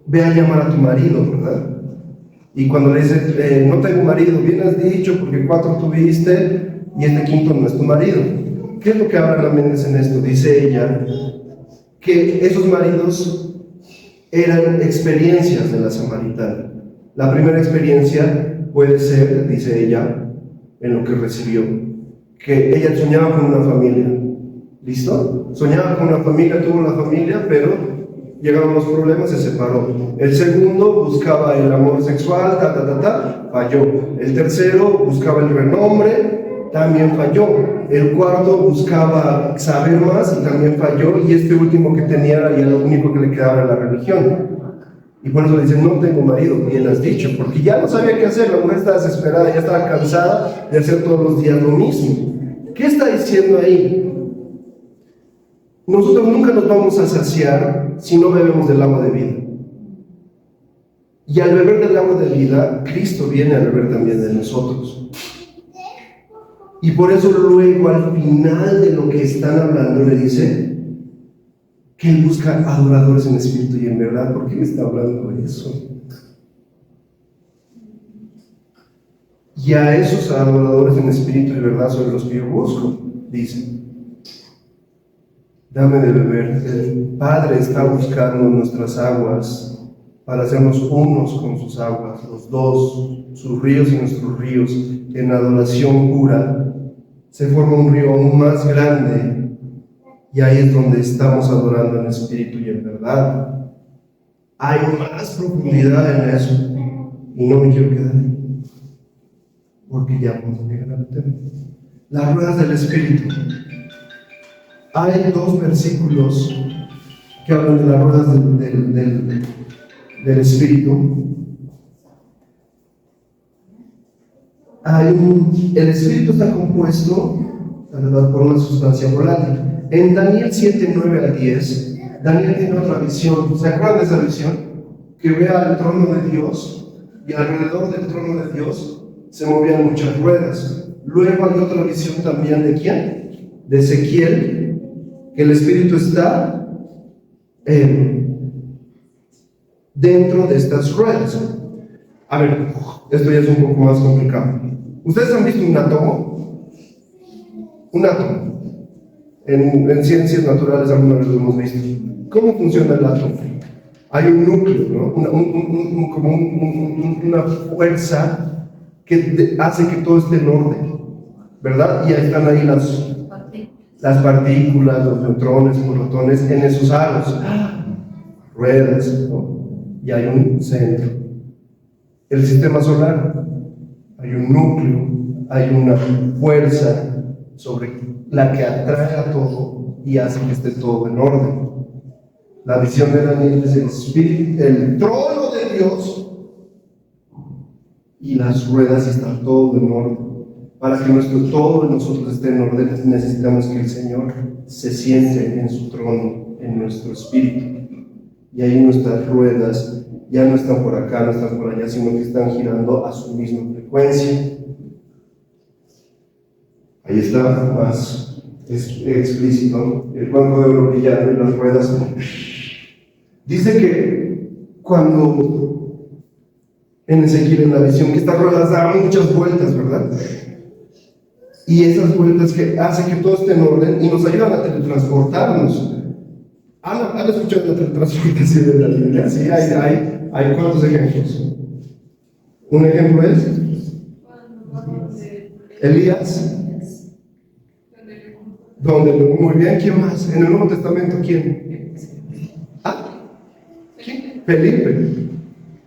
ve a llamar a tu marido, ¿verdad? Y cuando le dice, no tengo marido, bien has dicho, porque 4 tuviste y este quinto no es tu marido. ¿Qué es lo que habla Ana Méndez en esto? Dice ella que esos maridos eran experiencias de la samaritana. La primera experiencia puede ser, dice ella, en lo que recibió, que ella soñaba con una familia. ¿Listo? Soñaba con una familia, tuvo una familia, pero llegaron los problemas, se separó. El segundo buscaba el amor sexual, falló. El tercero buscaba el renombre, también falló. El cuarto buscaba saber más y también falló. Y este último que tenía era ya lo único que le quedaba en la religión. Y por eso le dicen: no tengo marido, bien has dicho, porque ya no sabía qué hacer. La mujer estaba desesperada, ya estaba cansada de hacer todos los días lo mismo. ¿Qué está diciendo ahí? Nosotros nunca nos vamos a saciar si no bebemos del agua de vida. Y al beber del agua de vida, Cristo viene a beber también de nosotros. Y por eso luego al final de lo que están hablando le dice que Él busca adoradores en espíritu y en verdad. ¿Por qué me está hablando de eso? Y a esos adoradores en espíritu y verdad son los que yo busco, dice. dame de beber. El Padre está buscando nuestras aguas para hacernos unos con sus aguas, los dos, sus ríos y nuestros ríos. En adoración pura se forma un río aún más grande, y ahí es donde estamos adorando en espíritu y en verdad. Hay más profundidad en eso, y no me quiero quedar ahí, porque ya vamos a llegar al tema. Las ruedas del espíritu. Hay 2 versículos que hablan de las ruedas del espíritu. El espíritu está compuesto, la verdad, por una sustancia volátil. En Daniel 7, 9 al 10, Daniel tiene otra visión. ¿Se acuerdan de esa visión? Que ve al trono de Dios, y alrededor del trono de Dios se movían muchas ruedas. Luego hay otra visión también ¿de quién? De Ezequiel, que el espíritu está dentro de estas ruedas. A ver, esto ya es un poco más complicado. ¿Ustedes han visto un átomo? Un átomo. En ciencias naturales alguna vez lo hemos visto. ¿Cómo funciona el átomo? Hay un núcleo, ¿no? Como una fuerza que hace que todo esté en orden, ¿verdad? Y ahí están ahí las partículas, los neutrones, los protones en esos aros, ruedas, ¿no? Y hay un centro. El sistema solar, hay un núcleo, hay una fuerza sobre la que atrae a todo y hace que esté todo en orden. La visión de Daniel es el espíritu, el trono de Dios, y las ruedas están todo en orden. Para que todo de nosotros esté en orden, necesitamos que el Señor se siente en su trono, en nuestro espíritu. Y ahí nuestras ruedas ya no están por acá, no están por allá, sino que están girando a su misma frecuencia. Ahí está más explícito el banco de oro brillando y las ruedas. Dice que cuando en Ezequiel, en la visión, que estas ruedas dan muchas vueltas, ¿verdad? Y esas vueltas que hacen que todo esté en orden y nos ayudan a teletransportarnos. ¿Han escuchado la teletransportación de la Biblia? Sí, hay ¿cuántos ejemplos? Un ejemplo es Elías, muy bien, ¿quién más? En el Nuevo Testamento, ¿quién? ¿Quién? Felipe.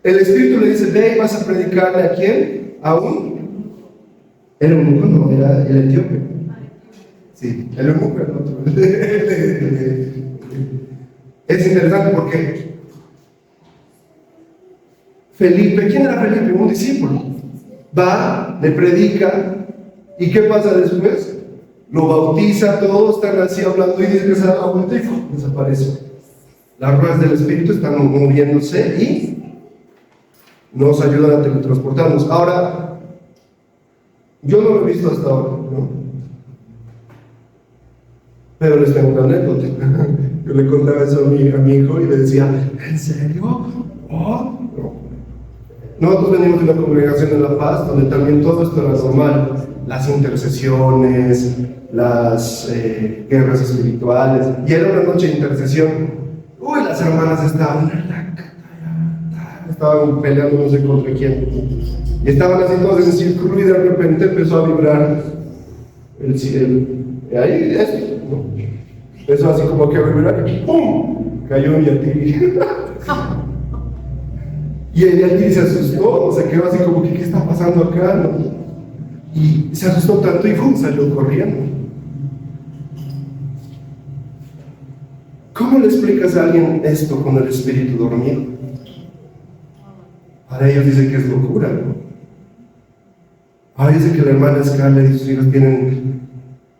El Espíritu le dice, ve y vas a predicarle ¿a quién? ¿A un? ¿El eunuco? No, era el etíope. Sí, el eunuco era otro. Es interesante porque Felipe, ¿quién era Felipe? Un discípulo. Va, le predica, ¿y qué pasa después? Lo bautiza, todos están así hablando y dice que se da la vuelta y desaparece. Las ruedas del Espíritu están moviéndose y nos ayudan a teletransportarnos. Ahora, yo no lo he visto hasta ahora, ¿no? Pero les tengo una anécdota. Yo le contaba eso a mi hijo y le decía, ¿en serio? ¿Oh? No. Nosotros venimos de una congregación en La Paz donde también todo esto era normal. Las intercesiones, las guerras espirituales. Y era una noche de intercesión. Uy, las hermanas estaban peleando no sé contra quién. Y estaban así todos en círculo y de repente empezó a vibrar el cielo. Y ahí esto, ¿no? Empezó así como que a vibrar y ¡pum! Cayó un yatiri. Y el yatiri se asustó, se quedó así como que ¿qué está pasando acá? ¿No? Y se asustó tanto y ¡pum! Salió corriendo. ¿Cómo le explicas a alguien esto con el espíritu dormido? Para ellos dice que es locura, ¿no? Ahora dice que la hermana Scarlett y sus hijos tienen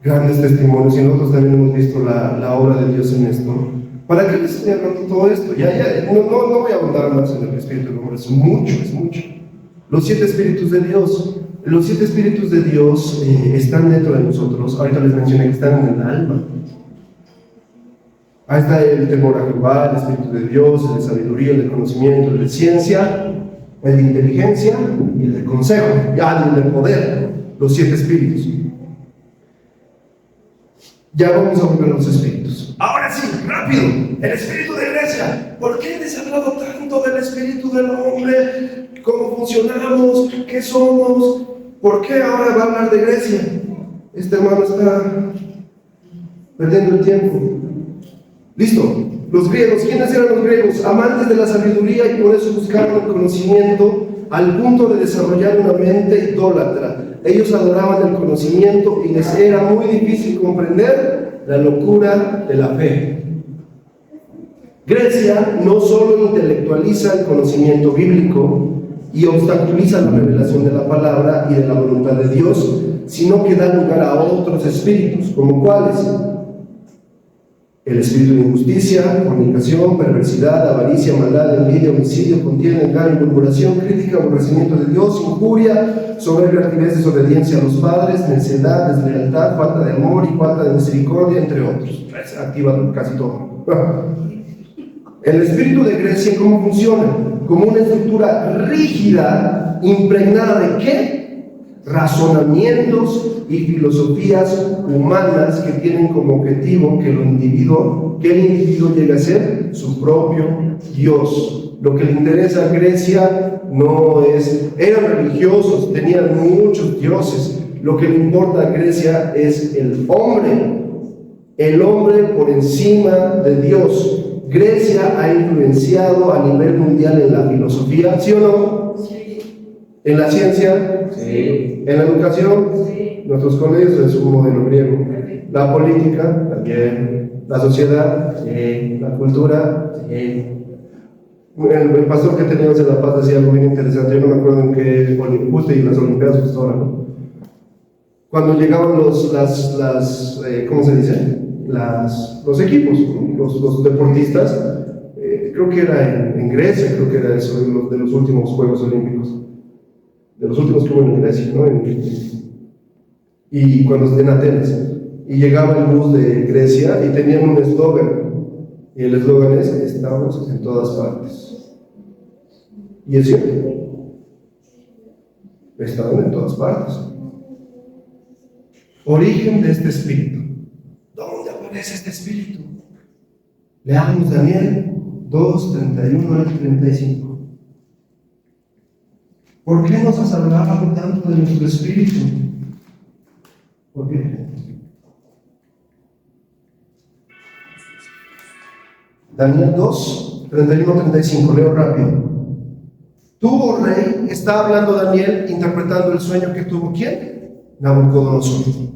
grandes testimonios y nosotros también hemos visto la obra de Dios en esto. ¿Para qué les estoy hablando todo esto? No voy a abundar más en el espíritu del hombre, es mucho. Los 7 espíritus de Dios. Los 7 espíritus de Dios están dentro de nosotros. Ahorita les mencioné que están en el alma. Ahí está el temor a Jehová, el espíritu de Dios, el de sabiduría, el de conocimiento, el de ciencia, el de inteligencia y el de consejo, y el de poder, los 7 espíritus. Ya vamos a volver a los espíritus. Ahora sí, rápido, el espíritu de Grecia. ¿Por qué les he hablado tanto del espíritu del hombre? ¿Cómo funcionamos? ¿Qué somos? ¿Por qué ahora va a hablar de Grecia? Este hermano está perdiendo el tiempo. Listo. Los griegos, ¿quiénes eran los griegos? Amantes de la sabiduría, y por eso buscaron el conocimiento al punto de desarrollar una mente idólatra. Ellos adoraban el conocimiento y les era muy difícil comprender la locura de la fe. Grecia no solo intelectualiza el conocimiento bíblico y obstaculiza la revelación de la palabra y de la voluntad de Dios, sino que da lugar a otros espíritus, como cuáles: el espíritu de injusticia, fornicación, perversidad, avaricia, maldad, envidia, homicidio, contienda, engaño, murmuración, crítica, aborrecimiento de Dios, injuria, soberbia, altivez, desobediencia a los padres, necedad, deslealtad, falta de amor y falta de misericordia, entre otros. Activa casi todo. El espíritu de Grecia, ¿cómo funciona? Como una estructura rígida, impregnada de ¿qué? Razonamientos y filosofías humanas que tienen como objetivo que el individuo llegue a ser su propio Dios. Lo que le interesa a Grecia no es, eran religiosos, tenían muchos dioses. Lo que le importa a Grecia es el hombre por encima de Dios. Grecia ha influenciado a nivel mundial en la filosofía, ¿sí o no? Sí. ¿En la ciencia? Sí. ¿En la educación? Sí. Nuestros colegios es un modelo griego. ¿La política? También. ¿La sociedad? Sí. ¿La cultura? Sí. El pastor que teníamos en La Paz decía algo bien interesante. Yo no me acuerdo en qué, justo y las Olimpiadas justo ahora, ¿no? Cuando llegaban ¿cómo se dice? Los equipos, los deportistas, creo que era en Grecia, creo que era eso, de los últimos Juegos Olímpicos, de los últimos que hubo en Grecia, ¿no? Y cuando en Atenas, y llegaba el bus de Grecia y tenían un eslogan, y el eslogan es: estamos en todas partes. Y es cierto, estaban en todas partes. Origen de este espíritu. ¿Dónde aparece este espíritu? Leamos Daniel 2, 31 al 35. ¿Por qué nos has hablado tanto de nuestro espíritu? ¿Por qué? Daniel 2, 31 al 35, leo rápido. Tú, oh rey, está hablando Daniel, interpretando el sueño que tuvo ¿quién? Nabucodonosor.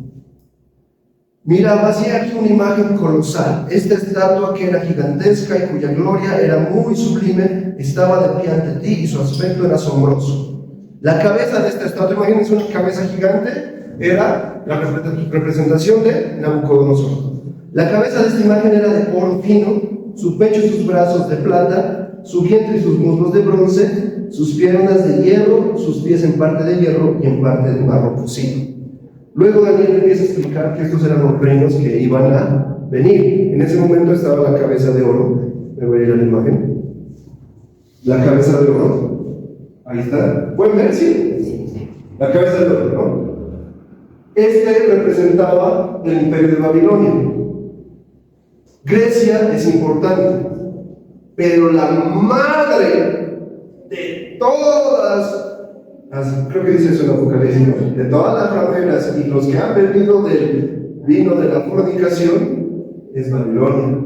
Mira, vacía aquí una imagen colosal. Esta estatua, que era gigantesca y cuya gloria era muy sublime, estaba de pie ante ti y su aspecto era asombroso. La cabeza de esta estatua, imagínense una cabeza gigante, era la representación de Nabucodonosor. La cabeza de esta imagen era de oro fino, su pecho y sus brazos de plata, su vientre y sus muslos de bronce, sus piernas de hierro, sus pies en parte de hierro y en parte de barro cocido. Luego Daniel empieza a explicar que estos eran los reinos que iban a venir. En ese momento estaba la cabeza de oro. Me voy a ir a la imagen. La cabeza de oro. Ahí está. ¿Pueden ver? Sí. La cabeza de oro, ¿no? Este representaba el imperio de Babilonia. Grecia es importante, pero la madre de todas, creo que dice eso en Apocalipsis, de todas las rameras y los que han bebido del vino de la fornicación, es Babilonia.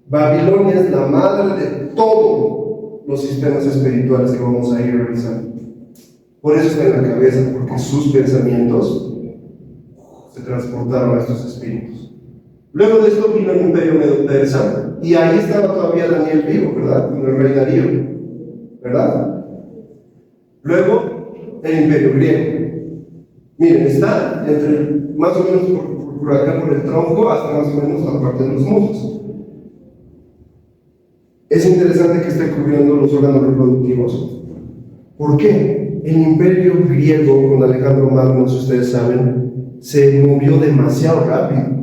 Babilonia es la madre de todos los sistemas espirituales que vamos a ir revisando. Por eso está en la cabeza, porque sus pensamientos se transportaron a estos espíritus. Luego de esto vino el imperio medo-persa, y ahí estaba todavía Daniel vivo, ¿verdad? Con el rey Darío, ¿verdad? Luego, el imperio griego. Miren, está entre, más o menos por acá, por el tronco, hasta más o menos la parte de los muslos. Es interesante que esté cubriendo los órganos reproductivos. ¿Por qué? El imperio griego, con Alejandro Magno, si ustedes saben, se movió demasiado rápido.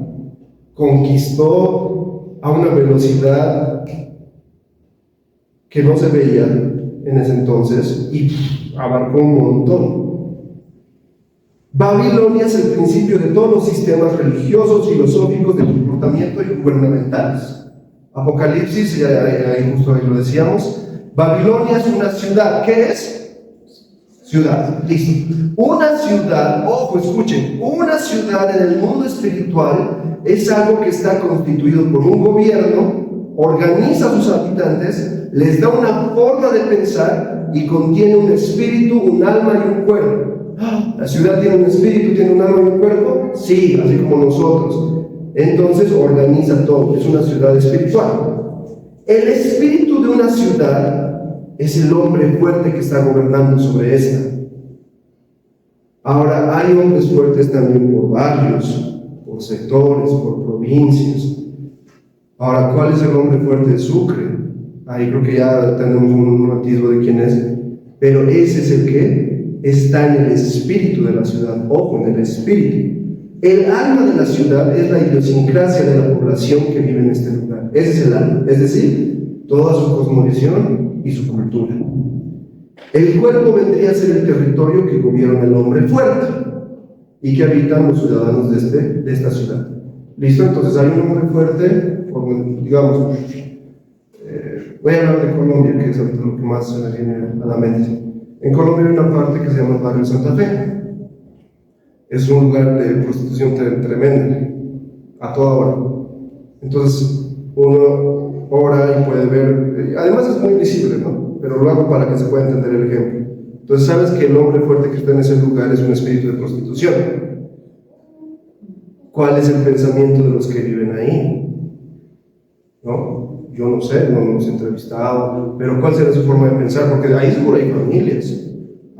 Conquistó a una velocidad que no se veía en ese entonces y abarcó un montón. Babilonia es el principio de todos los sistemas religiosos, filosóficos, de comportamiento y gubernamentales. Apocalipsis, ahí justo ahí lo decíamos. Babilonia es una ciudad. ¿Qué es? Ciudad. Listo. Una ciudad, ojo, escuchen, una ciudad en el mundo espiritual es algo que está constituido por un gobierno, organiza a sus habitantes, les da una forma de pensar y contiene un espíritu, un alma y un cuerpo. ¿La ciudad tiene un espíritu, tiene un alma y un cuerpo? Sí, así como nosotros. Entonces organiza todo, es una ciudad espiritual. El espíritu de una ciudad es el hombre fuerte que está gobernando sobre esta. Ahora, hay hombres fuertes también por barrios, por sectores, por provincias. Ahora, ¿cuál es el hombre fuerte de Sucre? Ahí creo que ya tenemos un atisbo de quién es. Pero ese es el que está en el espíritu de la ciudad. Ojo, en el espíritu. El alma de la ciudad es la idiosincrasia de la población que vive en este lugar. Ese es el alma, es decir, toda su cosmovisión y su cultura. El cuerpo vendría a ser el territorio que gobierna el hombre fuerte y que habitan los ciudadanos de esta ciudad. ¿Listo? Entonces hay un hombre fuerte, digamos, voy a hablar de Colombia, que es lo que más se me viene a la mente. En Colombia hay una parte que se llama el barrio Santa Fe. Es un lugar de prostitución tremenda, a toda hora. Entonces, uno ora y puede ver, además es muy visible, ¿no? Pero lo hago para que se pueda entender el ejemplo. Entonces, sabes que el hombre fuerte que está en ese lugar es un espíritu de prostitución. ¿Cuál es el pensamiento de los que viven ahí? ¿No? Yo no sé, no los he entrevistado, pero ¿cuál será su forma de pensar? Porque ahí seguro hay familias.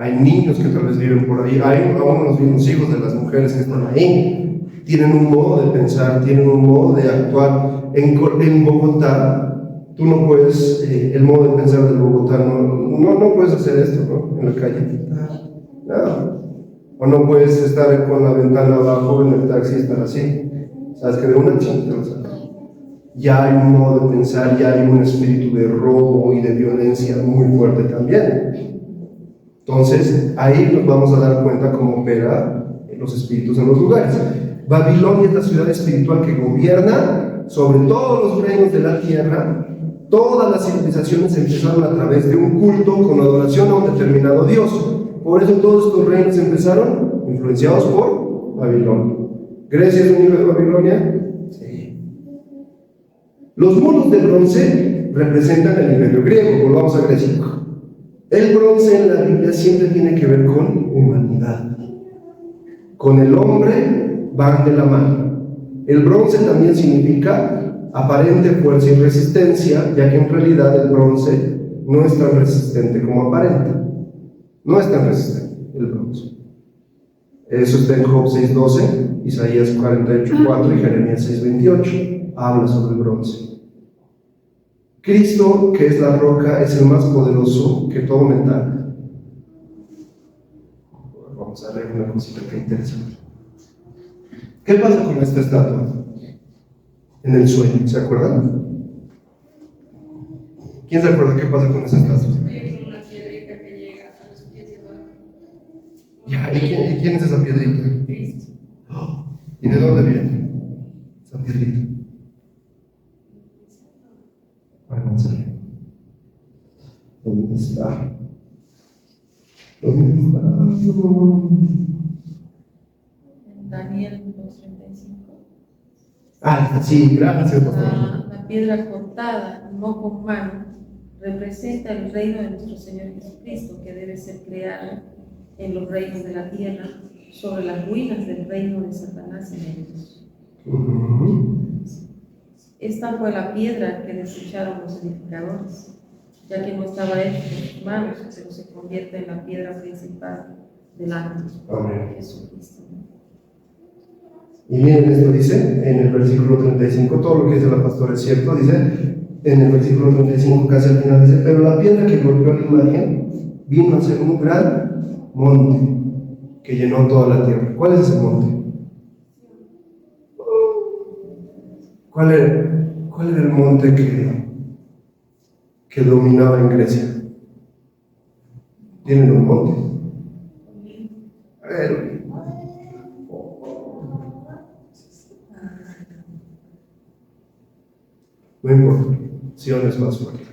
Hay niños que tal vez viven por ahí, hay aún los mismos hijos de las mujeres que están ahí. Tienen un modo de pensar, tienen un modo de actuar. En Bogotá, tú no puedes, el modo de pensar de Bogotá, no puedes hacer esto, ¿no? En la calle. No. O no puedes estar con la ventana abajo en el taxi y estar así. Sabes que de una chinta lo sacas. Ya hay un modo de pensar, ya hay un espíritu de robo y de violencia muy fuerte también. Entonces, ahí nos vamos a dar cuenta cómo operan los espíritus en los lugares. Babilonia es la ciudad espiritual que gobierna sobre todos los reinos de la tierra. Todas las civilizaciones empezaron a través de un culto con adoración a un determinado Dios. Por eso todos estos reinos empezaron influenciados por Babilonia. ¿Grecia es un hijo de Babilonia? Sí. Los muros de bronce representan el imperio griego. Volvamos a Grecia. El bronce en la Biblia siempre tiene que ver con humanidad. Con el hombre van de la mano. El bronce también significa aparente fuerza y resistencia, ya que en realidad el bronce no es tan resistente como aparenta. No es tan resistente el bronce. Eso está en Job 6:12, Isaías 48:4 y Jeremías 6:28. Habla sobre el bronce. Cristo, que es la roca, es el más poderoso que todo metal. Vamos a leer una cosita que interesante. ¿Qué pasa con esta estatua? En el sueño, ¿se acuerdan? ¿Quién se acuerda qué pasa con esa estatua? Una piedrita que llega a los pies de abajo. Ya, ¿y quién es esa piedrita? Cristo. ¿Y de dónde viene esa piedrita? ¿Dónde está? ¿Dónde está? En Daniel 2:35. Sí, gracias, pastor. La piedra cortada, no con mano, representa el reino de nuestro Señor Jesucristo, que debe ser creado en los reinos de la tierra, sobre las ruinas del reino de Satanás en ellos. Esta fue la piedra que desecharon los edificadores, ya que no estaba hecho con sus manos, pero se convierte en la piedra principal del ángulo, Jesucristo. Y miren, esto dice en el versículo 35, todo lo que dice la pastora es cierto, dice en el versículo 35, casi al final, dice: pero la piedra que golpeó la imagen vino a ser un gran monte que llenó toda la tierra. ¿Cuál es ese monte? ¿Cuál era el monte que dominaba en Grecia? ¿Tienen un monte? No importa, Sion es más fuerte.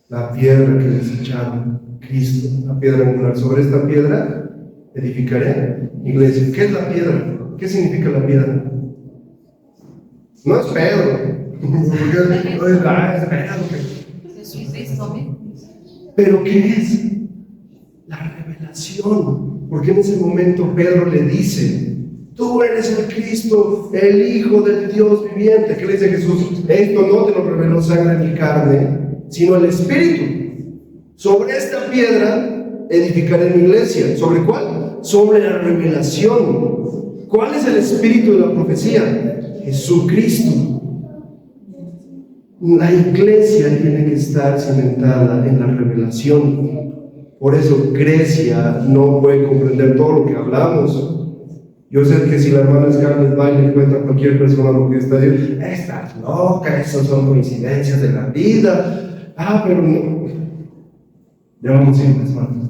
La piedra que desecharon, Cristo, la piedra angular. Sobre esta piedra edificaré iglesia. ¿Qué es la piedra? ¿Qué significa la piedra? No es Pedro. Pero ¿qué es? La revelación. Porque en ese momento Pedro le dice: tú eres el Cristo, el Hijo del Dios viviente. ¿Qué le dice Jesús? Esto no te lo reveló sangre ni carne, sino el Espíritu. Sobre esta piedra edificaré mi iglesia. ¿Sobre cuál? Sobre la revelación. ¿Cuál es el espíritu de la profecía? Jesucristo. La iglesia tiene que estar cimentada en la revelación. Por eso Grecia no puede comprender todo lo que hablamos. Yo sé que si la hermana Scarlett va y le cuenta a cualquier persona lo que está diciendo: estás loca, esas son coincidencias de la vida. Pero no. Ya vamos a ir, hermanos.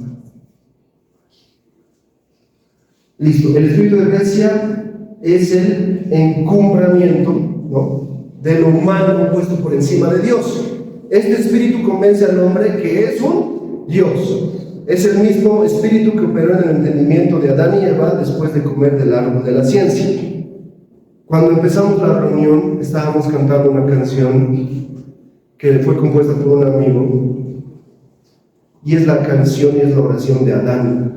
Listo. El espíritu de Grecia es el encumbramiento, ¿no?, de lo humano puesto por encima de Dios. Este espíritu convence al hombre que es un Dios. Es el mismo espíritu que operó en el entendimiento de Adán y Eva después de comer del árbol de la ciencia. Cuando empezamos la reunión, estábamos cantando una canción que fue compuesta por un amigo, y es la canción y es la oración de Adán.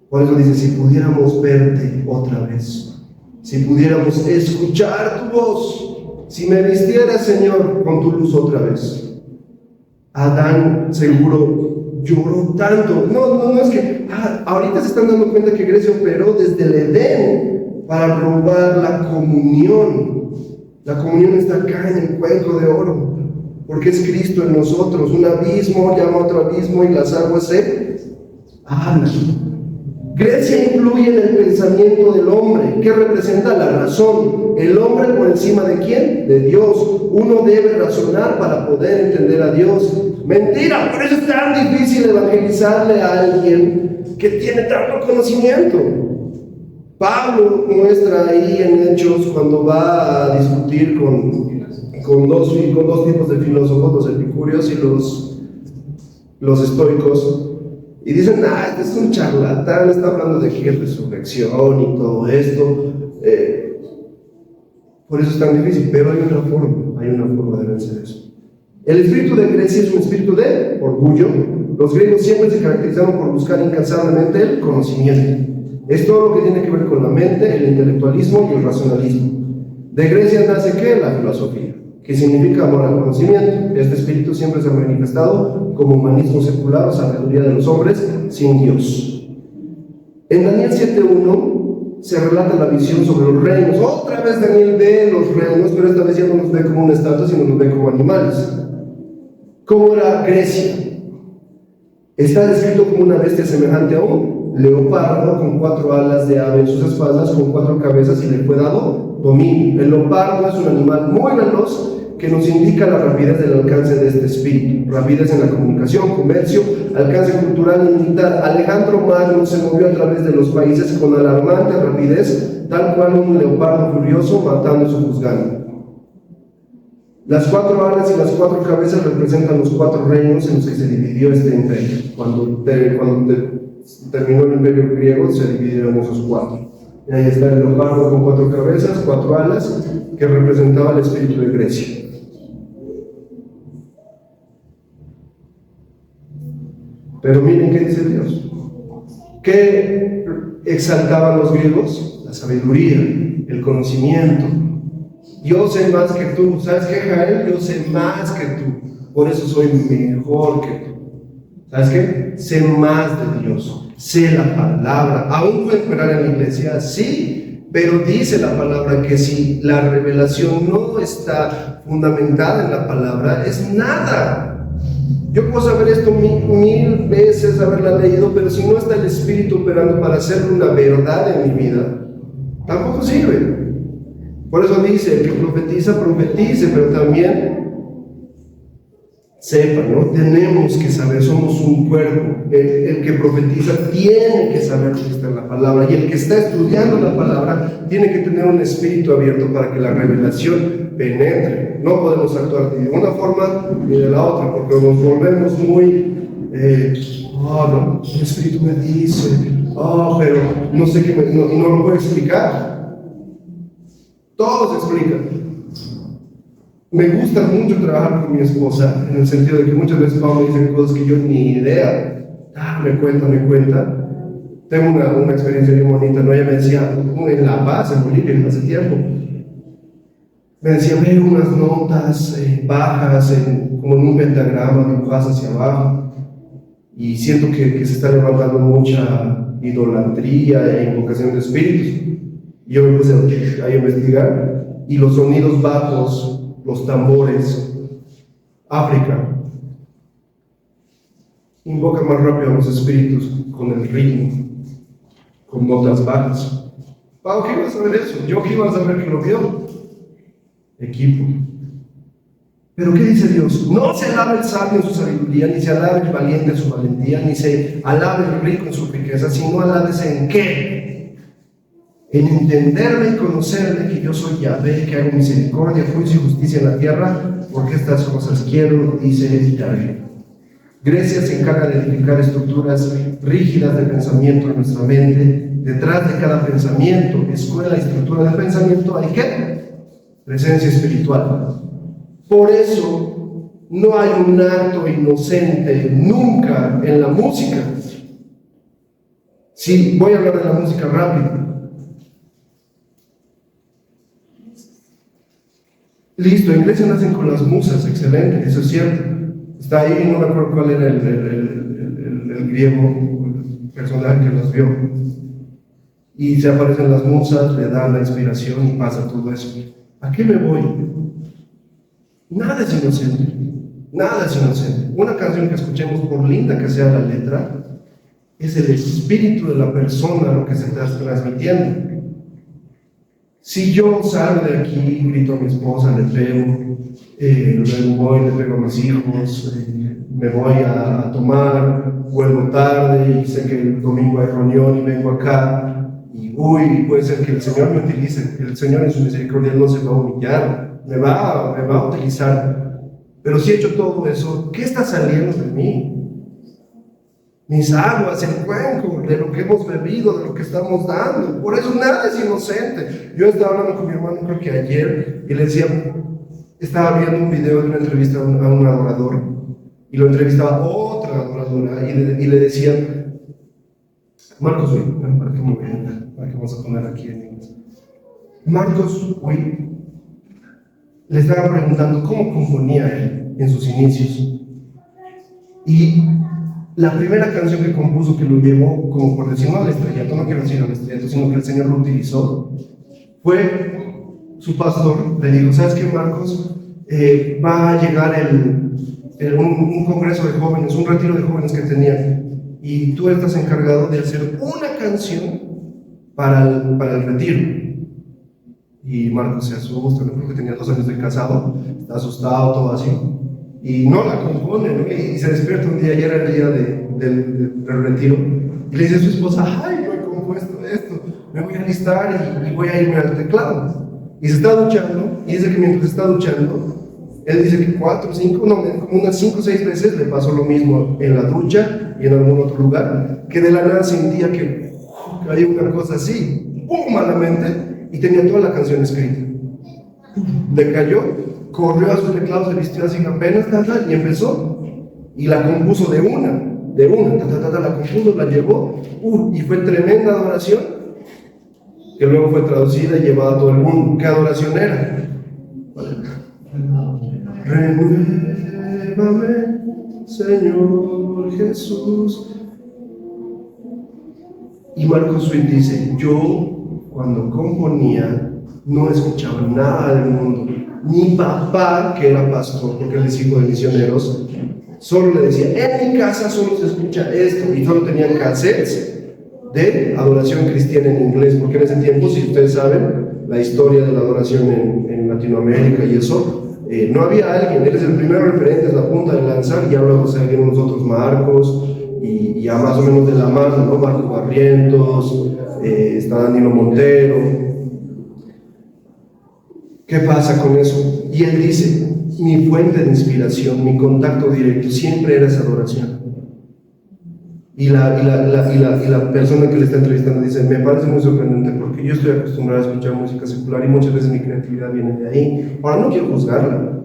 Por eso dice: si pudiéramos verte otra vez, si pudiéramos escuchar tu voz, si me vistieras, Señor, con tu luz otra vez. Adán seguro lloró tanto. No es que ahorita se están dando cuenta que Grecia operó desde el Edén para robar la comunión. La comunión está acá en el cuenco de oro, porque es Cristo en nosotros. Un abismo llama a otro abismo y las aguas se hablan. Grecia influye en el pensamiento del hombre. ¿Qué representa? La razón. El hombre por encima ¿de quién? De Dios. Uno debe razonar para poder entender a Dios. Mentira, por eso es tan difícil evangelizarle a alguien que tiene tanto conocimiento. Pablo muestra ahí en Hechos, cuando va a discutir con dos tipos de filósofos, los epicúreos y los estoicos, y dicen: este es un charlatán, está hablando de que resurrección y todo esto. Por eso es tan difícil, pero hay una forma de vencer eso. El espíritu de Grecia es un espíritu de orgullo. Los griegos siempre se caracterizaron por buscar incansablemente el conocimiento. Es todo lo que tiene que ver con la mente, el intelectualismo y el racionalismo. De Grecia nace ¿qué? La filosofía, que significa amor al conocimiento. Este espíritu siempre se ha manifestado como humanismo secular o sabiduría de los hombres sin Dios. En Daniel 7:1 se relata la visión sobre los reinos. Otra vez Daniel ve los reinos, pero esta vez ya no los ve como una estatua, sino los ve como animales. ¿Cómo era Grecia? Está descrito como una bestia semejante a un leopardo, con 4 alas de ave en sus espaldas, con 4 cabezas, y le fue dado dominio. El leopardo es un animal muy veloz que nos indica la rapidez del alcance de este espíritu. Rapidez en la comunicación, comercio, alcance cultural y militar. Alejandro Magno se movió a través de los países con alarmante rapidez, tal cual un leopardo furioso matando y sojuzgando. Las 4 alas y las 4 cabezas representan los 4 reinos en los que se dividió este imperio. Cuando terminó el imperio griego, se dividieron esos 4. Y ahí está el leopardo con 4 cabezas, 4 alas, que representaba el espíritu de Grecia. Pero miren qué dice Dios. ¿Qué exaltaban los griegos? La sabiduría, el conocimiento. Yo sé más que tú. ¿Sabes qué, Jael? Yo sé más que tú. Por eso soy mejor que tú. ¿Sabes qué? Sé más de Dios. Sé la palabra. ¿Aún puedo esperar en la iglesia? Sí. Pero dice la palabra que si la revelación no está fundamentada en la palabra, es nada. Yo puedo saber esto mil veces, haberla leído, pero si no está el Espíritu operando para hacerlo una verdad en mi vida, tampoco sirve. Por eso dice: el que profetiza, profetice, pero también sepa, ¿no? Tenemos que saber, somos un cuerpo. El que profetiza tiene que saber lo que está en la palabra, y el que está estudiando la palabra tiene que tener un espíritu abierto para que la revelación penetre. No podemos actuar ni de una forma ni de la otra, porque nos volvemos muy no, el espíritu me dice, pero no sé qué, no lo puedo explicar. Todo se explica. Me gusta mucho trabajar con mi esposa, en el sentido de que muchas veces Pablo me dice cosas que yo ni idea. Me cuenta. Tengo una experiencia bien bonita, ¿no? Ella me decía, en La Paz, en Bolivia, hace tiempo, me decía, veo unas notas bajas, como en un pentagrama, dibujadas hacia abajo, y siento que se está levantando mucha idolatría e invocación de espíritus. Y yo me puse a investigar, y los sonidos bajos, los tambores, África, invoca más rápido a los espíritus con el ritmo, con notas bajas. Pau, ¿qué iba a saber eso? Yo que iba a saber que lo vio. Equipo. Pero ¿qué dice Dios? No se alaba el sabio en su sabiduría, ni se alaba el valiente en su valentía, ni se alaba el rico en su riqueza, sino alabes en ¿qué? En entenderme y conocerme, que yo soy Yahvé, que hago misericordia, juicio y justicia en la tierra, porque estas cosas quiero, dice Yahvé. Grecia se encarga de edificar estructuras rígidas de pensamiento en nuestra mente. Detrás de cada pensamiento, escuela y estructura de pensamiento, ¿hay qué? Presencia espiritual. Por eso no hay un acto inocente nunca en la música. Sí, voy a hablar de la música rápido. Listo, en Grecia nacen con las musas, excelente, eso es cierto. Está ahí, no me acuerdo cuál era el griego, el personaje que las vio. Y se aparecen las musas, le dan la inspiración y pasa todo eso. ¿A qué me voy? Nada es inocente, nada es inocente. Una canción que escuchemos, por linda que sea la letra, es el espíritu de la persona lo que se está transmitiendo. Si yo salgo de aquí, grito a mi esposa, le pego, luego voy, le pego a mis hijos, me voy a tomar, vuelvo tarde y sé que el domingo hay reunión y vengo acá, y puede ser que el Señor me utilice, el Señor en su misericordia no se va a humillar, me va a utilizar. Pero si he hecho todo eso, ¿qué está saliendo de mí? Mis aguas, el cuenco, de lo que hemos bebido, de lo que estamos dando. Por eso nada es inocente. Yo estaba hablando con mi hermano, creo que ayer, y le decía, estaba viendo un video de una entrevista a un adorador, y lo entrevistaba otra adoradora, y le decía, Marcos Witt, para que vamos a poner aquí en inglés. Marcos Witt le estaba preguntando cómo componía él en sus inicios. Y la primera canción que compuso, que lo llevó, como por decir, no al estrellato, no quiero decir al estrellato, sino que el Señor lo utilizó, fue su pastor. Le dijo, ¿sabes qué, Marcos? Va a llegar un congreso de jóvenes, un retiro de jóvenes que tenían, y tú estás encargado de hacer una canción para el retiro. Y Marcos se asusta, ¿no? Creo que tenía 2 años de casado, está asustado, todo así. Y no la compone, ¿no? Y se despierta un día, ya era el día del retiro, y le dice a su esposa, ay, no he compuesto esto, me voy a alistar y voy a irme al teclado. Y se está duchando, y dice que mientras se está duchando, él dice que 4, 5, como unas 5 o 6 veces le pasó lo mismo en la ducha y en algún otro lugar, que de la nada sentía que había una cosa así, ¡pum!, a la mente, y tenía toda la canción escrita. Le cayó, corrió a su teclado, se vistió así apenas, y empezó, y la compuso de una, la compuso, la llevó, y fue tremenda adoración, que luego fue traducida y llevada a todo el mundo. ¿Qué adoración era? Renuévame, Señor Jesús. Y Marcos Witt dice, yo cuando componía no escuchaba nada del mundo. Mi papá, que era pastor, porque él es hijo de misioneros, solo le decía, en mi casa solo se escucha esto, y solo tenían cassettes de adoración cristiana en inglés, porque en ese tiempo, si ustedes saben, la historia de la adoración en Latinoamérica y eso, no había alguien, él es el primer referente, es la punta de lanza, y ya luego se vienen los otros Marcos, y ya más o menos de la mano, ¿no? Marcos Barrientos, está Danilo Montero. ¿Qué pasa con eso? Y él dice, mi fuente de inspiración, mi contacto directo, siempre era esa adoración. Y la persona que le está entrevistando dice, me parece muy sorprendente porque yo estoy acostumbrado a escuchar música secular y muchas veces mi creatividad viene de ahí. Ahora no quiero juzgarla,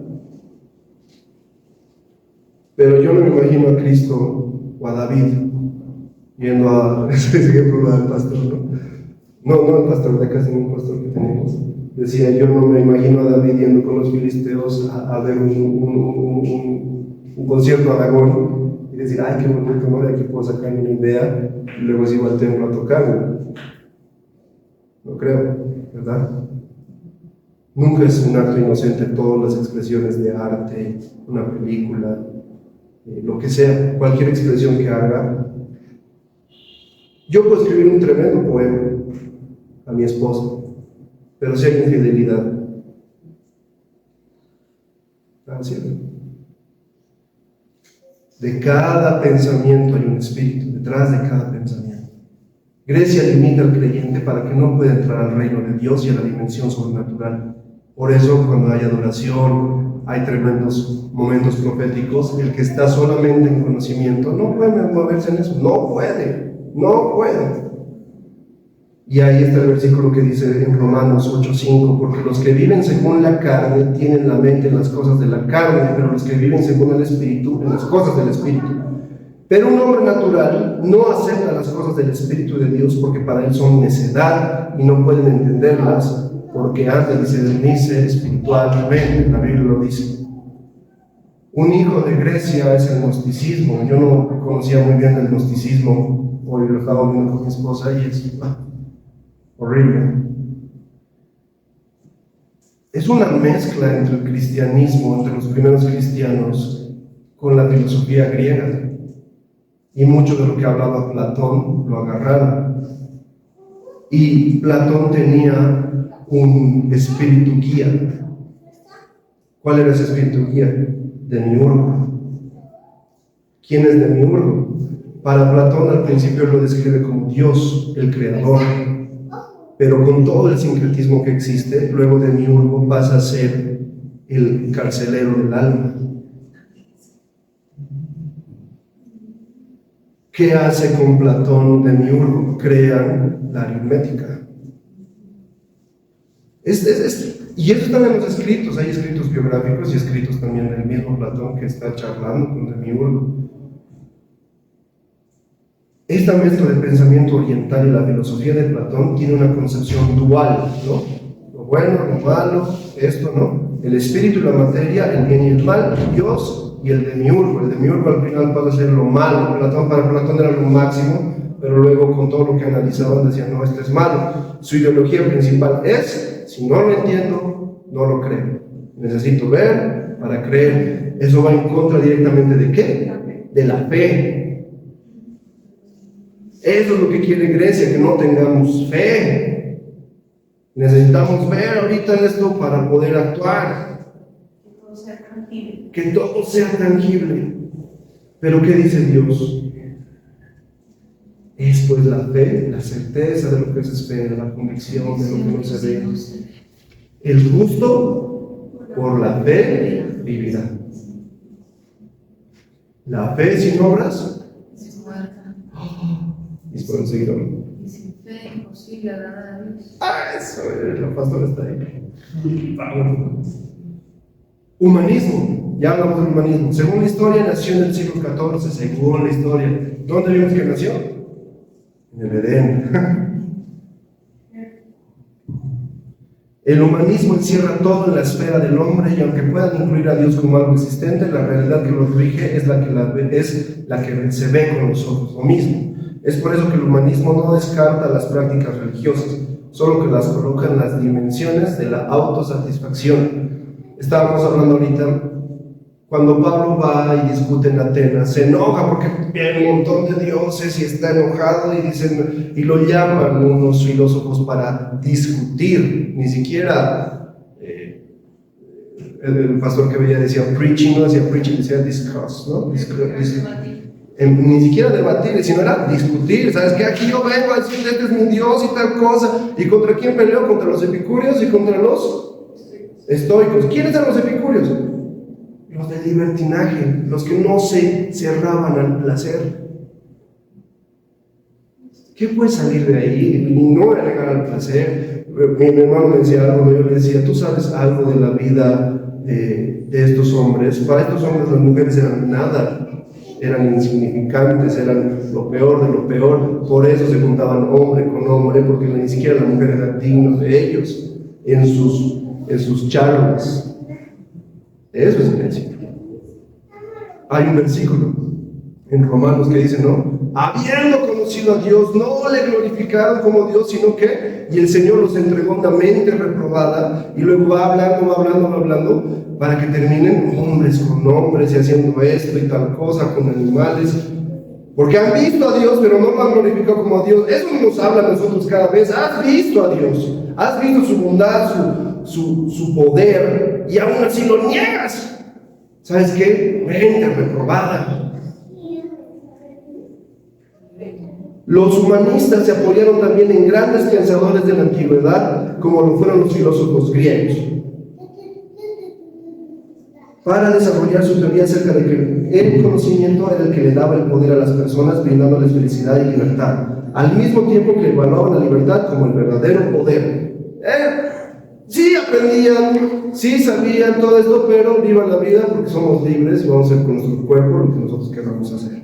pero yo no me imagino a Cristo o a David yendo a ese ejemplo del pastor, no el pastor de acá, sino un pastor que tenemos. Decía, yo no me imagino a David yendo con los filisteos a ver un concierto a Aragón y decir, ay, qué bonito, ¿no? De aquí puedo sacar una idea y luego sigo al templo a tocar. No creo, ¿verdad? Nunca es un acto inocente todas las expresiones de arte, una película, lo que sea, cualquier expresión que haga. Yo puedo escribir un tremendo poema a mi esposa, pero si hay infidelidad, ¿cierto? De cada pensamiento hay un espíritu, detrás de cada pensamiento. Grecia limita al creyente para que no pueda entrar al reino de Dios y a la dimensión sobrenatural. Por eso, cuando hay adoración, hay tremendos momentos proféticos, el que está solamente en conocimiento no puede moverse en eso, no puede. Y ahí está el versículo que dice en Romanos 8:5, porque los que viven según la carne tienen la mente en las cosas de la carne, pero los que viven según el Espíritu, en las cosas del Espíritu. Pero un hombre natural no acepta las cosas del Espíritu de Dios porque para él son necedad y no pueden entenderlas, porque antes de discernirse espiritualmente, la Biblia lo dice. Un hijo de Grecia es el gnosticismo. Yo no conocía muy bien el gnosticismo, hoy lo estaba viendo con mi esposa y es horrible. Es una mezcla entre el cristianismo, entre los primeros cristianos, con la filosofía griega. Y mucho de lo que hablaba Platón lo agarraron. Y Platón tenía un espíritu guía. ¿Cuál era ese espíritu guía? Demiurgo. ¿Quién es Demiurgo? Para Platón al principio lo describe como Dios, el creador. Pero con todo el sincretismo que existe, luego Demiurgo pasa a ser el carcelero del alma. ¿Qué hace con Platón Demiurgo? Crean la aritmética. Y eso está en los escritos, hay escritos biográficos y escritos también del mismo Platón que está charlando con Demiurgo. Esta mezcla del pensamiento oriental y la filosofía de Platón tiene una concepción dual, ¿no? Lo bueno, lo malo, esto, ¿no? El espíritu y la materia, el bien y el mal, Dios y el demiurgo. El demiurgo al final pasa a ser lo malo. Para Platón era lo máximo, pero luego con todo lo que analizaban decían, no, esto es malo. Su ideología principal es, si no lo entiendo, no lo creo. Necesito ver para creer. Eso va en contra directamente ¿de qué? De la fe. Eso es lo que quiere Grecia, que no tengamos fe. Necesitamos ver ahorita en esto para poder actuar. Que todo sea tangible. Pero ¿qué dice Dios? Es pues la fe, la certeza de lo que se espera, la convicción de lo que no se ve. El justo por la fe vivirá. La fe sin obras Es muerta. es por seguir. Y sin fe imposible agradar a Dios. Eso, la pastora está ahí. Vamos. Humanismo, ya hablamos del humanismo. Según la historia, nació en el siglo XIV, según la historia. ¿Dónde vimos que nació? En el Edén. El humanismo encierra todo en la esfera del hombre y aunque puedan incluir a Dios como algo existente, la realidad que lo rige es la que se ve con los ojos, lo mismo. Es por eso que el humanismo no descarta las prácticas religiosas, solo que las coloca en las dimensiones de la autosatisfacción. Estábamos hablando ahorita, cuando Pablo va y discute en Atenas, se enoja porque viene un montón de dioses y está enojado y lo llaman unos filósofos para discutir, ni siquiera el pastor que veía decía preaching, no decía preaching, decía discuss, ¿no? Ni siquiera debatir, sino era discutir. ¿Sabes qué? Aquí yo vengo a decir, este es mi Dios y tal cosa. ¿Y contra quién peleó? Contra los epicúreos y contra los estoicos. ¿Quiénes eran los epicúreos? Los de libertinaje, los que no se cerraban al placer. ¿Qué puede salir de ahí? Y no llegar al placer. Mi hermano me decía algo, yo le decía, ¿tú sabes algo de la vida de estos hombres? Para estos hombres las mujeres eran nada, eran insignificantes, eran lo peor de lo peor. Por eso se juntaban hombre con hombre, porque ni siquiera la mujer era digna de ellos en sus charlas. Eso es iglesia. Hay un versículo en Romanos que dice, ¿no? Habiendo conocido a Dios, no le glorificaron como Dios, sino que, y el Señor los entregó una mente reprobada, y luego va hablando, para que terminen hombres con hombres, y haciendo esto y tal cosa, con animales, porque han visto a Dios, pero no lo han glorificado como a Dios. Eso nos habla a nosotros cada vez. Has visto a Dios, has visto su bondad, su poder, y aún así lo niegas. ¿Sabes qué? Mente reprobada. Los humanistas se apoyaron también en grandes pensadores de la antigüedad, como lo fueron los filósofos griegos, para desarrollar su teoría acerca de que el conocimiento era el que le daba el poder a las personas, brindándoles felicidad y libertad, al mismo tiempo que evaluaban la libertad como el verdadero poder. Sí aprendían, sí sabían todo esto, pero vivan la vida porque somos libres y vamos a hacer con nuestro cuerpo lo que nosotros queramos hacer.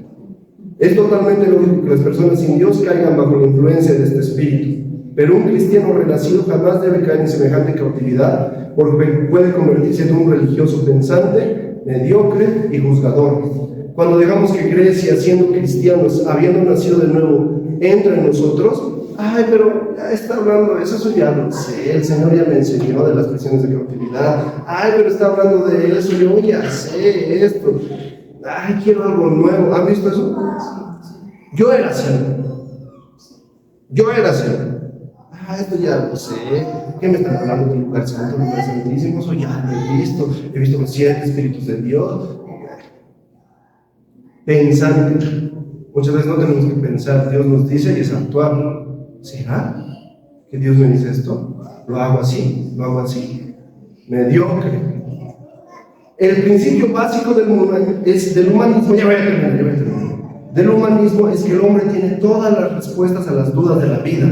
Es totalmente lógico que las personas sin Dios caigan bajo la influencia de este espíritu, pero un cristiano renacido jamás debe caer en semejante cautividad, porque puede convertirse en un religioso pensante, mediocre y juzgador. Cuando dejamos que Grecia, siendo cristianos, habiendo nacido de nuevo, entra en nosotros, ay, pero ya está hablando de eso ya lo sé, el Señor ya me enseñó de las prisiones de cautividad, ay, pero está hablando de eso, yo ya sé esto, ay, quiero algo nuevo. ¿Han visto eso? Yo era así. Esto ya lo sé. ¿Qué me están hablando del lugar santo, lugar santísimo? Eso ya lo he visto los 7 espíritus de Dios. Pensante. Muchas veces no tenemos que pensar, Dios nos dice y es actuar. ¿Será que Dios me dice esto? Lo hago así. Mediocre. El principio básico del humanismo, ya voy a terminar. Del humanismo es que el hombre tiene todas las respuestas a las dudas de la vida,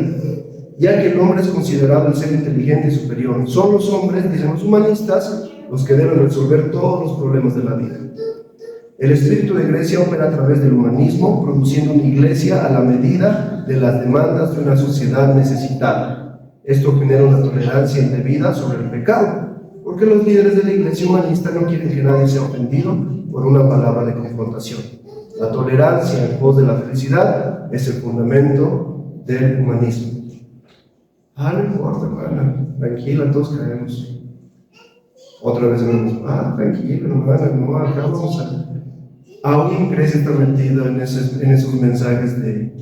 ya que el hombre es considerado el ser inteligente y superior. Son los hombres, dicen los humanistas, los que deben resolver todos los problemas de la vida. El espíritu de Grecia opera a través del humanismo, produciendo una iglesia a la medida de las demandas de una sociedad necesitada. Esto genera una tolerancia indebida sobre el pecado, porque los líderes de la iglesia humanista no quieren que nadie sea ofendido por una palabra de confrontación. La tolerancia en pos de la felicidad es el fundamento del humanismo. No importa, hermana, tranquila, todos caemos. Otra vez el mismo, tranquila, hermana, no, acá vamos a... Aún Grecia está metida en esos mensajes de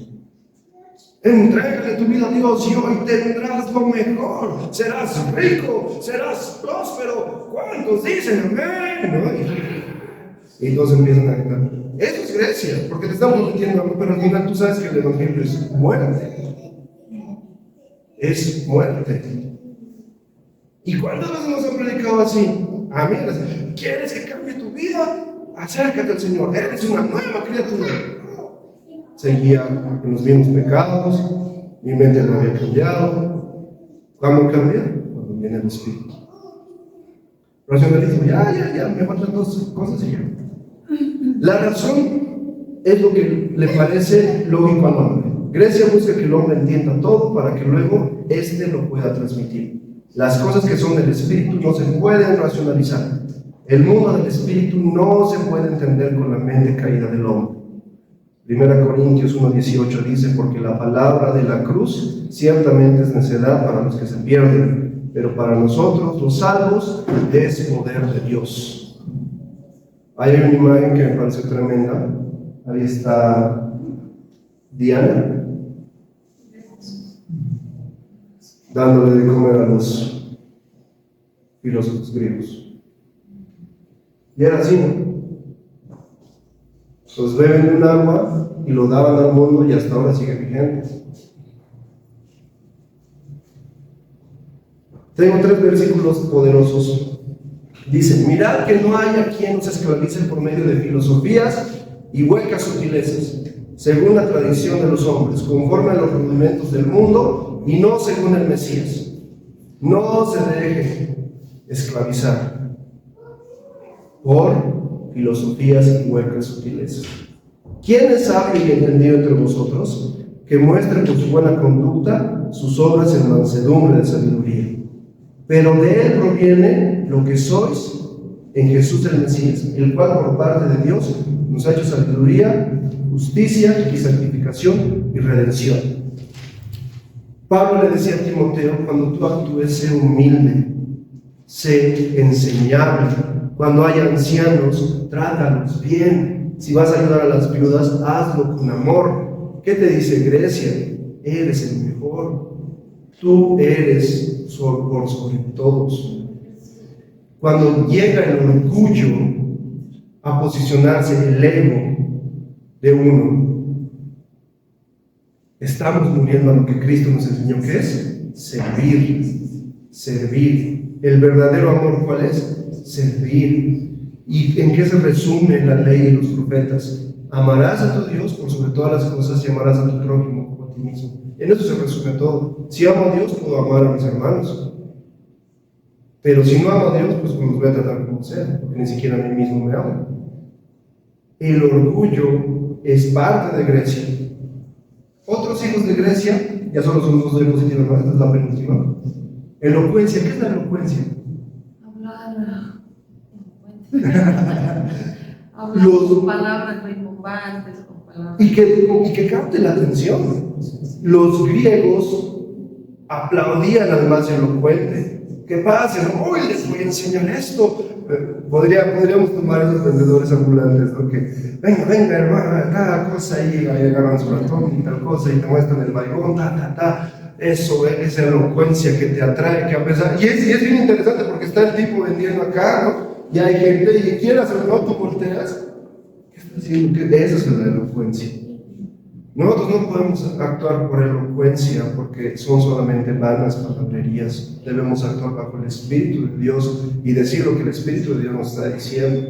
entrégale tu vida a Dios y hoy tendrás lo mejor, serás rico, serás próspero. ¿Cuántos dicen amén? ¿No? Y todos empiezan a gritar. Eso es Grecia, porque te están prometiendo algo, pero al final tú sabes que el evangelio es muerte. Es muerte. ¿Y cuántas veces nos han predicado así? Amén. ¿Quieres que cambie tu vida? Acércate al Señor, eres una nueva criatura. Seguía en los mismos pecados, mi mente no había cambiado. ¿Cuándo cambia? Cuando viene el Espíritu. Racionalismo, ya, me faltan 2 cosas y ya. La razón es lo que le parece lógico al hombre. Grecia busca que el hombre entienda todo para que luego éste lo pueda transmitir. Las cosas que son del Espíritu no se pueden racionalizar. El mundo del Espíritu no se puede entender con la mente caída del hombre. 1 Corintios 1:18 dice, porque la palabra de la cruz ciertamente es necedad para los que se pierden, pero para nosotros los salvos es poder de Dios. Hay una imagen que me parece tremenda. Ahí está Diana dándole de comer a los filósofos griegos. Y era así, ¿no? Pues beben de un agua y lo daban al mundo y hasta ahora sigue vigente. Tengo 3 versículos poderosos. Dice: mirad que no haya quien os esclavice por medio de filosofías y huecas sutilezas, según la tradición de los hombres, conforme a los rudimentos del mundo y no según el Mesías. No se deje esclavizar por filosofías y huecas sutilezas. ¿Quién es sabio y entendido entre vosotros? Que muestre por su buena conducta sus obras en mansedumbre de sabiduría. Pero de él proviene lo que sois en Jesús el Mesías, el cual por parte de Dios nos ha hecho sabiduría, justicia y santificación y redención. Pablo le decía a Timoteo: cuando tú actúes, sé humilde, sé enseñable. Cuando haya ancianos, trátalos bien. Si vas a ayudar a las viudas, hazlo con amor. ¿Qué te dice Grecia? Eres el mejor. Tú eres por sobre todos. Cuando llega el orgullo a posicionarse, el ego de uno, estamos muriendo a lo que Cristo nos enseñó que es servir. El verdadero amor, ¿cuál es? Servir. ¿Y en qué se resume la ley y los profetas? Amarás a tu Dios por sobre todas las cosas y amarás a tu prójimo como a ti mismo. En eso se resume todo. Si amo a Dios, puedo amar a mis hermanos. Pero si no amo a Dios, pues los voy a tratar como sea, porque ni siquiera a mí mismo me amo. El orgullo es parte de Grecia. Otros hijos de Grecia, ya solo son 2 diapositivas más, esta es la penúltima. Elocuencia. ¿Qué es la elocuencia? Hablar con palabras rimbombantes, con palabras. Y que capte la atención. Los griegos aplaudían al más elocuente. ¿Qué pasa? Hoy les voy a enseñar esto. Podríamos tomar esos vendedores ambulantes, ¿no? Que venga, hermano, cada cosa ahí agarran su ratón y tal cosa y te muestran el baigón, Eso es elocuencia que te atrae, que a pesar. Y es bien interesante porque está el tipo vendiendo acá, ¿no? Y hay gente, y quieras o no, tú volteas. ¿Qué está haciendo? Esa es la elocuencia. Nosotros no podemos actuar por elocuencia porque son solamente vanas palabrerías. Debemos actuar bajo el Espíritu de Dios y decir lo que el Espíritu de Dios nos está diciendo.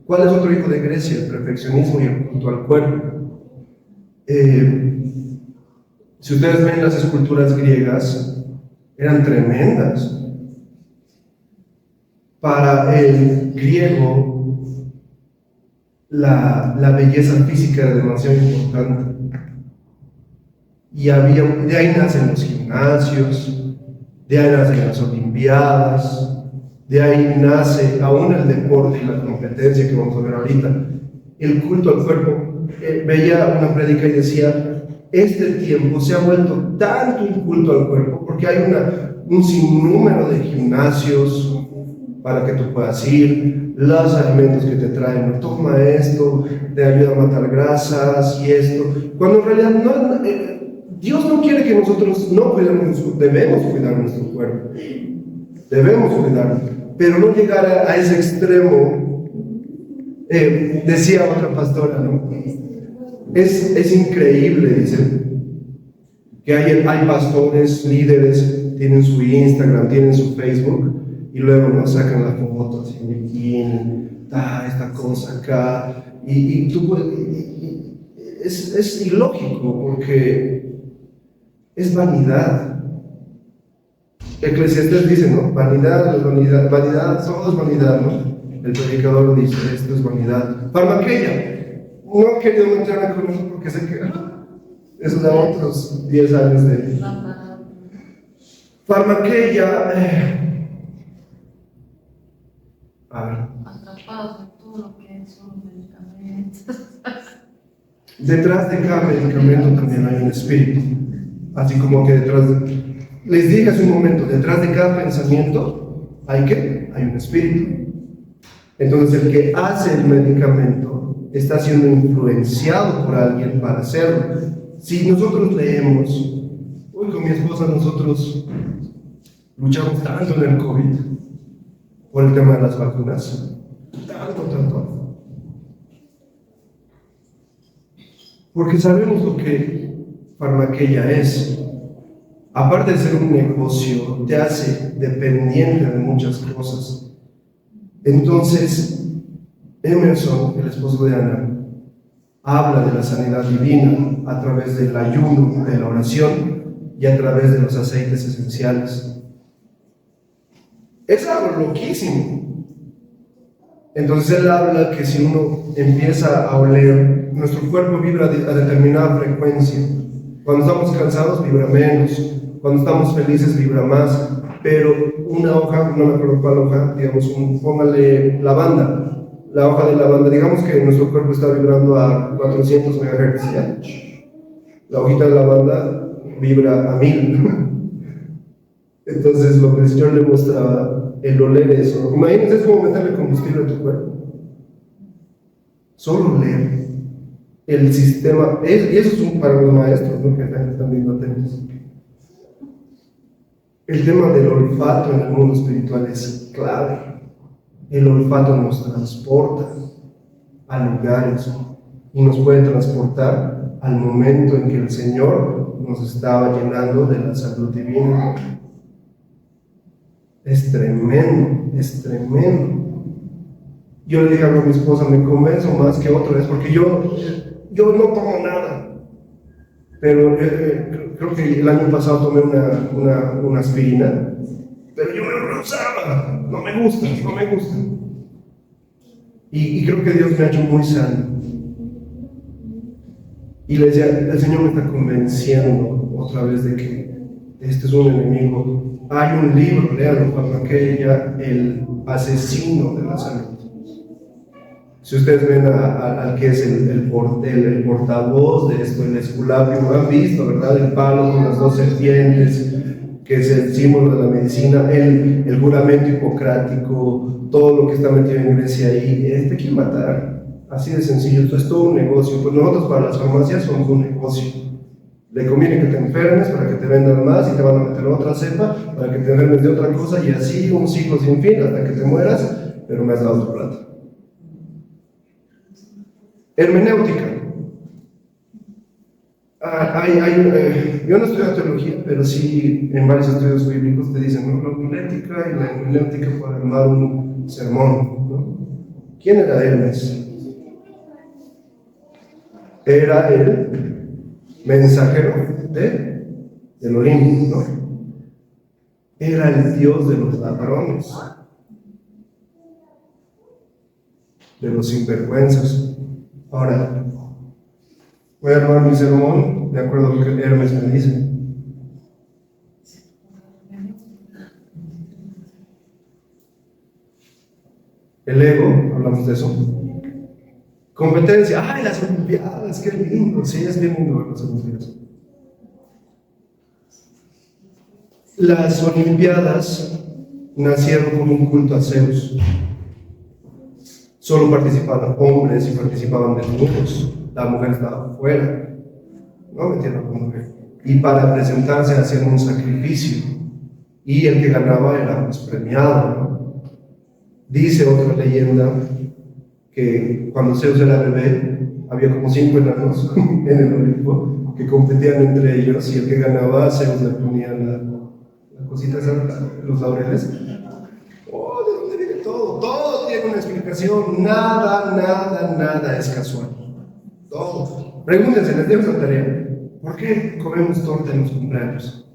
¿Cuál es otro hijo de Grecia? El perfeccionismo y el culto al cuerpo. Si ustedes ven las esculturas griegas, eran tremendas. Para el griego, la belleza física era demasiado importante. Y de ahí nacen los gimnasios, de ahí nacen las olimpiadas, de ahí nace aún el deporte y la competencia que vamos a ver ahorita. El culto al cuerpo. Veía una prédica y decía: este tiempo se ha vuelto tanto un culto al cuerpo porque hay un sinnúmero de gimnasios para que tú puedas ir, los alimentos que te traen, toma esto, te ayuda a matar grasas y esto, cuando en realidad Dios no quiere que nosotros no cuidemos, debemos cuidar nuestro cuerpo, debemos cuidarlo, pero no llegar a ese extremo. Decía otra pastora, ¿no? Es increíble, dice, que hay pastores, líderes, tienen su Instagram, tienen su Facebook, y luego nos sacan la foto así en bikini, esta cosa acá, y tú puedes, es ilógico porque es vanidad. Eclesiastés dice, ¿no? Vanidad, todo es vanidad, ¿no? El predicador dice, esto es vanidad. Farmaqueia, no he querido meterme con eso porque sé que eso da otros 10 años de farmaqueia. Atrapados en todo lo que son medicamentos. Detrás de cada medicamento también hay un espíritu. Así como que les dije hace un momento, detrás de cada pensamiento hay un espíritu. Entonces el que hace el medicamento está siendo influenciado por alguien para hacerlo. Si nosotros leemos, hoy con mi esposa nosotros luchamos tanto en el COVID por el tema de las vacunas. Tanto. Porque sabemos lo que Farmaqueia es. Aparte de ser un negocio, te hace dependiente de muchas cosas. Entonces, Emerson, el esposo de Ana, habla de la sanidad divina a través del ayuno, de la oración y a través de los aceites esenciales. Es algo loquísimo. Entonces él habla que si uno empieza a oler, nuestro cuerpo vibra a determinada frecuencia. Cuando estamos cansados vibra menos, cuando estamos felices vibra más, pero una hoja, no me acuerdo cuál hoja, digamos, póngale lavanda, la hoja de lavanda, digamos que nuestro cuerpo está vibrando a 400 MHz, ¿ya? La hojita de lavanda vibra a 1000. Entonces lo que el Señor le mostraba, el oler eso, imagínense, es como meterle combustible a tu cuerpo. Solo oler el sistema, y eso es para los maestros, ¿no?, que están viendo atentos. El tema del olfato en el mundo espiritual es clave. El olfato nos transporta a lugares y nos puede transportar al momento en que el Señor nos estaba llenando de la salud divina. Es tremendo, es tremendo. Yo le dije a mi esposa, me convenzo más que otra vez, porque yo no tomo nada, pero creo que el año pasado tomé una aspirina, pero yo me rehusaba, no me gusta. Y creo que Dios me ha hecho muy sano. Y le decía, el Señor me está convenciendo otra vez de que este es un enemigo. Hay un libro, léalo, Farmaqueia, el asesino de la salud. Si ustedes ven al que es el portavoz de esto, el Esculapio, han visto, ¿verdad? El palo con las 2 serpientes, que es el símbolo de la medicina, el juramento hipocrático, todo lo que está metido en Grecia ahí, te quiere matar. Así de sencillo, esto es todo un negocio. Pues nosotros para las farmacias somos un negocio. Le conviene que te enfermes para que te vendan más y te van a meter otra cepa para que te enfermes de otra cosa y así un ciclo sin fin hasta que te mueras, pero me has dado tu plata. Hermenéutica. Yo no estudio teología, pero sí en varios estudios bíblicos te dicen, ¿no?, la homilética y la hermenéutica para armar un sermón, ¿no? ¿Quién era Hermes? Era el mensajero del Olimpo, ¿no? Era el dios de los ladrones, de los sinvergüenzas. Ahora, voy a armar mi sermón de acuerdo a lo que Hermes me dice. El ego, hablamos de eso. Competencia, ¡ay, las Olimpiadas! ¡Qué lindo! Sí, es bien lindo ver las Olimpiadas. Las Olimpiadas nacieron como un culto a Zeus. Solo participaban hombres y participaban desnudos. La mujer estaba fuera, no metieron a la mujer. Y para presentarse hacían un sacrificio. Y el que ganaba era pues premiado, ¿no? Dice otra leyenda que cuando Zeus era bebé, había como 5 enanos en el Olimpo que competían entre ellos y el que ganaba, Zeus le ponía la cosita, los laureles. Oh, ¿de dónde viene todo? Todo tiene una explicación, nada es casual. Todo. Pregúntense, les dejo esa tarea. ¿Por qué comemos torta en los cumpleaños?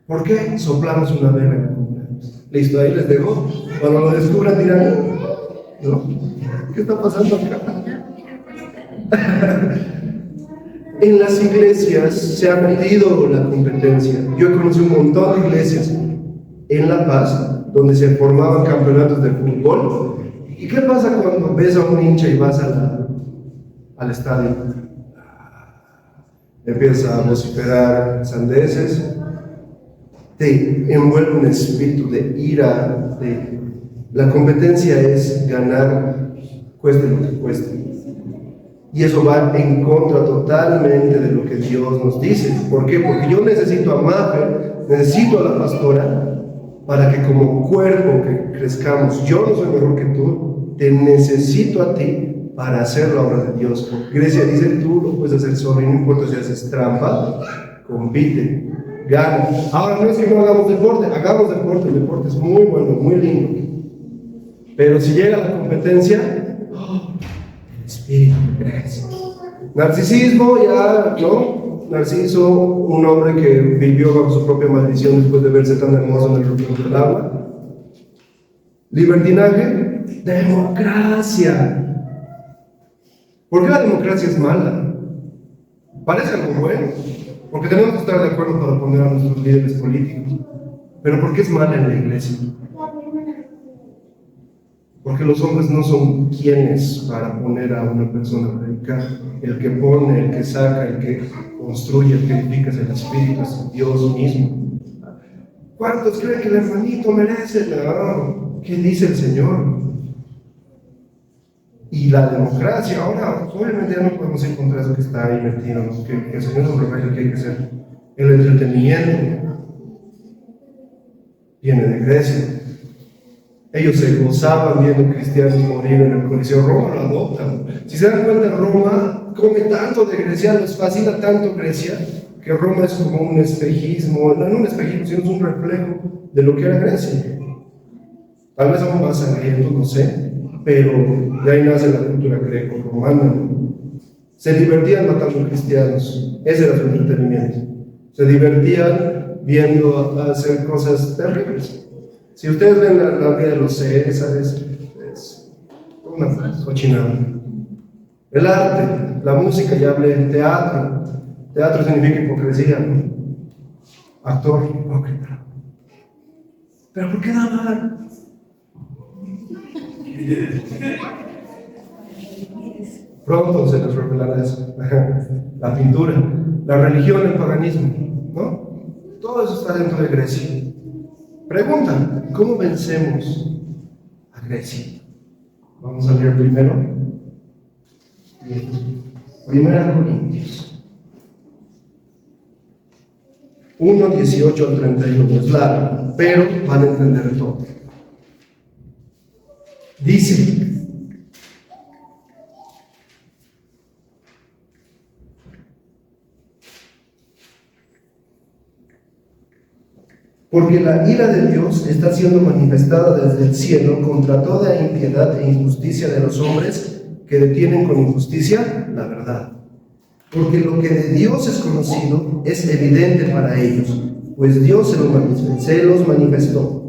¿Por qué soplamos una vela en el cumpleaños? Listo, ahí les dejo. Cuando lo descubran dirán, ¿no? ¿Qué está pasando acá? En las iglesias se ha metido la competencia. Yo he conocido un montón de iglesias en La Paz donde se formaban campeonatos de fútbol. ¿Y qué pasa cuando ves a un hincha y vas al estadio? Empieza a vociferar sandeces, te envuelve un espíritu de ira. La competencia es ganar, cueste lo que cueste. Y eso va en contra totalmente de lo que Dios nos dice. ¿Por qué? Porque yo necesito a Mafer, necesito a la pastora, para que como cuerpo que crezcamos. Yo no soy mejor que tú. te necesito a ti para hacer la obra de Dios. Grecia dice, tú lo puedes hacer solo y no importa si haces trampa, compite, gana. Ahora no es que no hagamos deporte, el deporte es muy bueno, muy lindo. Pero si llega la competencia, el espíritu, gracias. Narcisismo, ya, ¿no? Narciso, un hombre que vivió bajo su propia maldición después de verse tan hermoso en el rostro del agua. Libertinaje, democracia. ¿Por qué la democracia es mala? Parece algo bueno, porque tenemos que estar de acuerdo para poner a nuestros líderes políticos. Pero ¿por qué es mala en la iglesia? Porque los hombres no son quienes para poner a una persona a predicar. El que pone, el que saca, el que construye, el que edifica es el Espíritu, es Dios mismo. ¿Cuántos creen que el hermanito merece? No. ¿Qué dice el Señor? Y la democracia, ahora, obviamente ya no podemos encontrar eso que está ahí metido, ¿no? Que el Señor nos revela que hay que hacer. El entretenimiento viene de Grecia. Ellos se gozaban viendo cristianos morir en el Coliseo. Roma lo adoptan. Si se dan cuenta, Roma come tanto de Grecia, les fascina tanto Grecia, que Roma es como un espejismo, no un espejismo, sino es un reflejo de lo que era Grecia. Tal vez aún más sangriento, no sé, pero de ahí nace la cultura greco-romana. Se divertían matando cristianos, ese era su entretenimiento. Se divertían viendo hacer cosas terribles. Si ustedes ven la vida de los Césares, es una cochinada. El arte, la música, ya hablé, el teatro. Teatro significa hipocresía, ¿no? Actor, hipócrita. ¿Pero por qué da mal? Pronto se les revelará eso. La pintura, la religión, el paganismo, ¿no? Todo eso está dentro de Grecia. Pregunta, ¿cómo vencemos a Grecia? Vamos a leer primero. Primera Corintios 1, 18 al 31. Es largo, pero van a entender todo. Dice: porque la ira de Dios está siendo manifestada desde el cielo contra toda impiedad e injusticia de los hombres que detienen con injusticia la verdad. Porque lo que de Dios es conocido es evidente para ellos, pues Dios se los manifestó.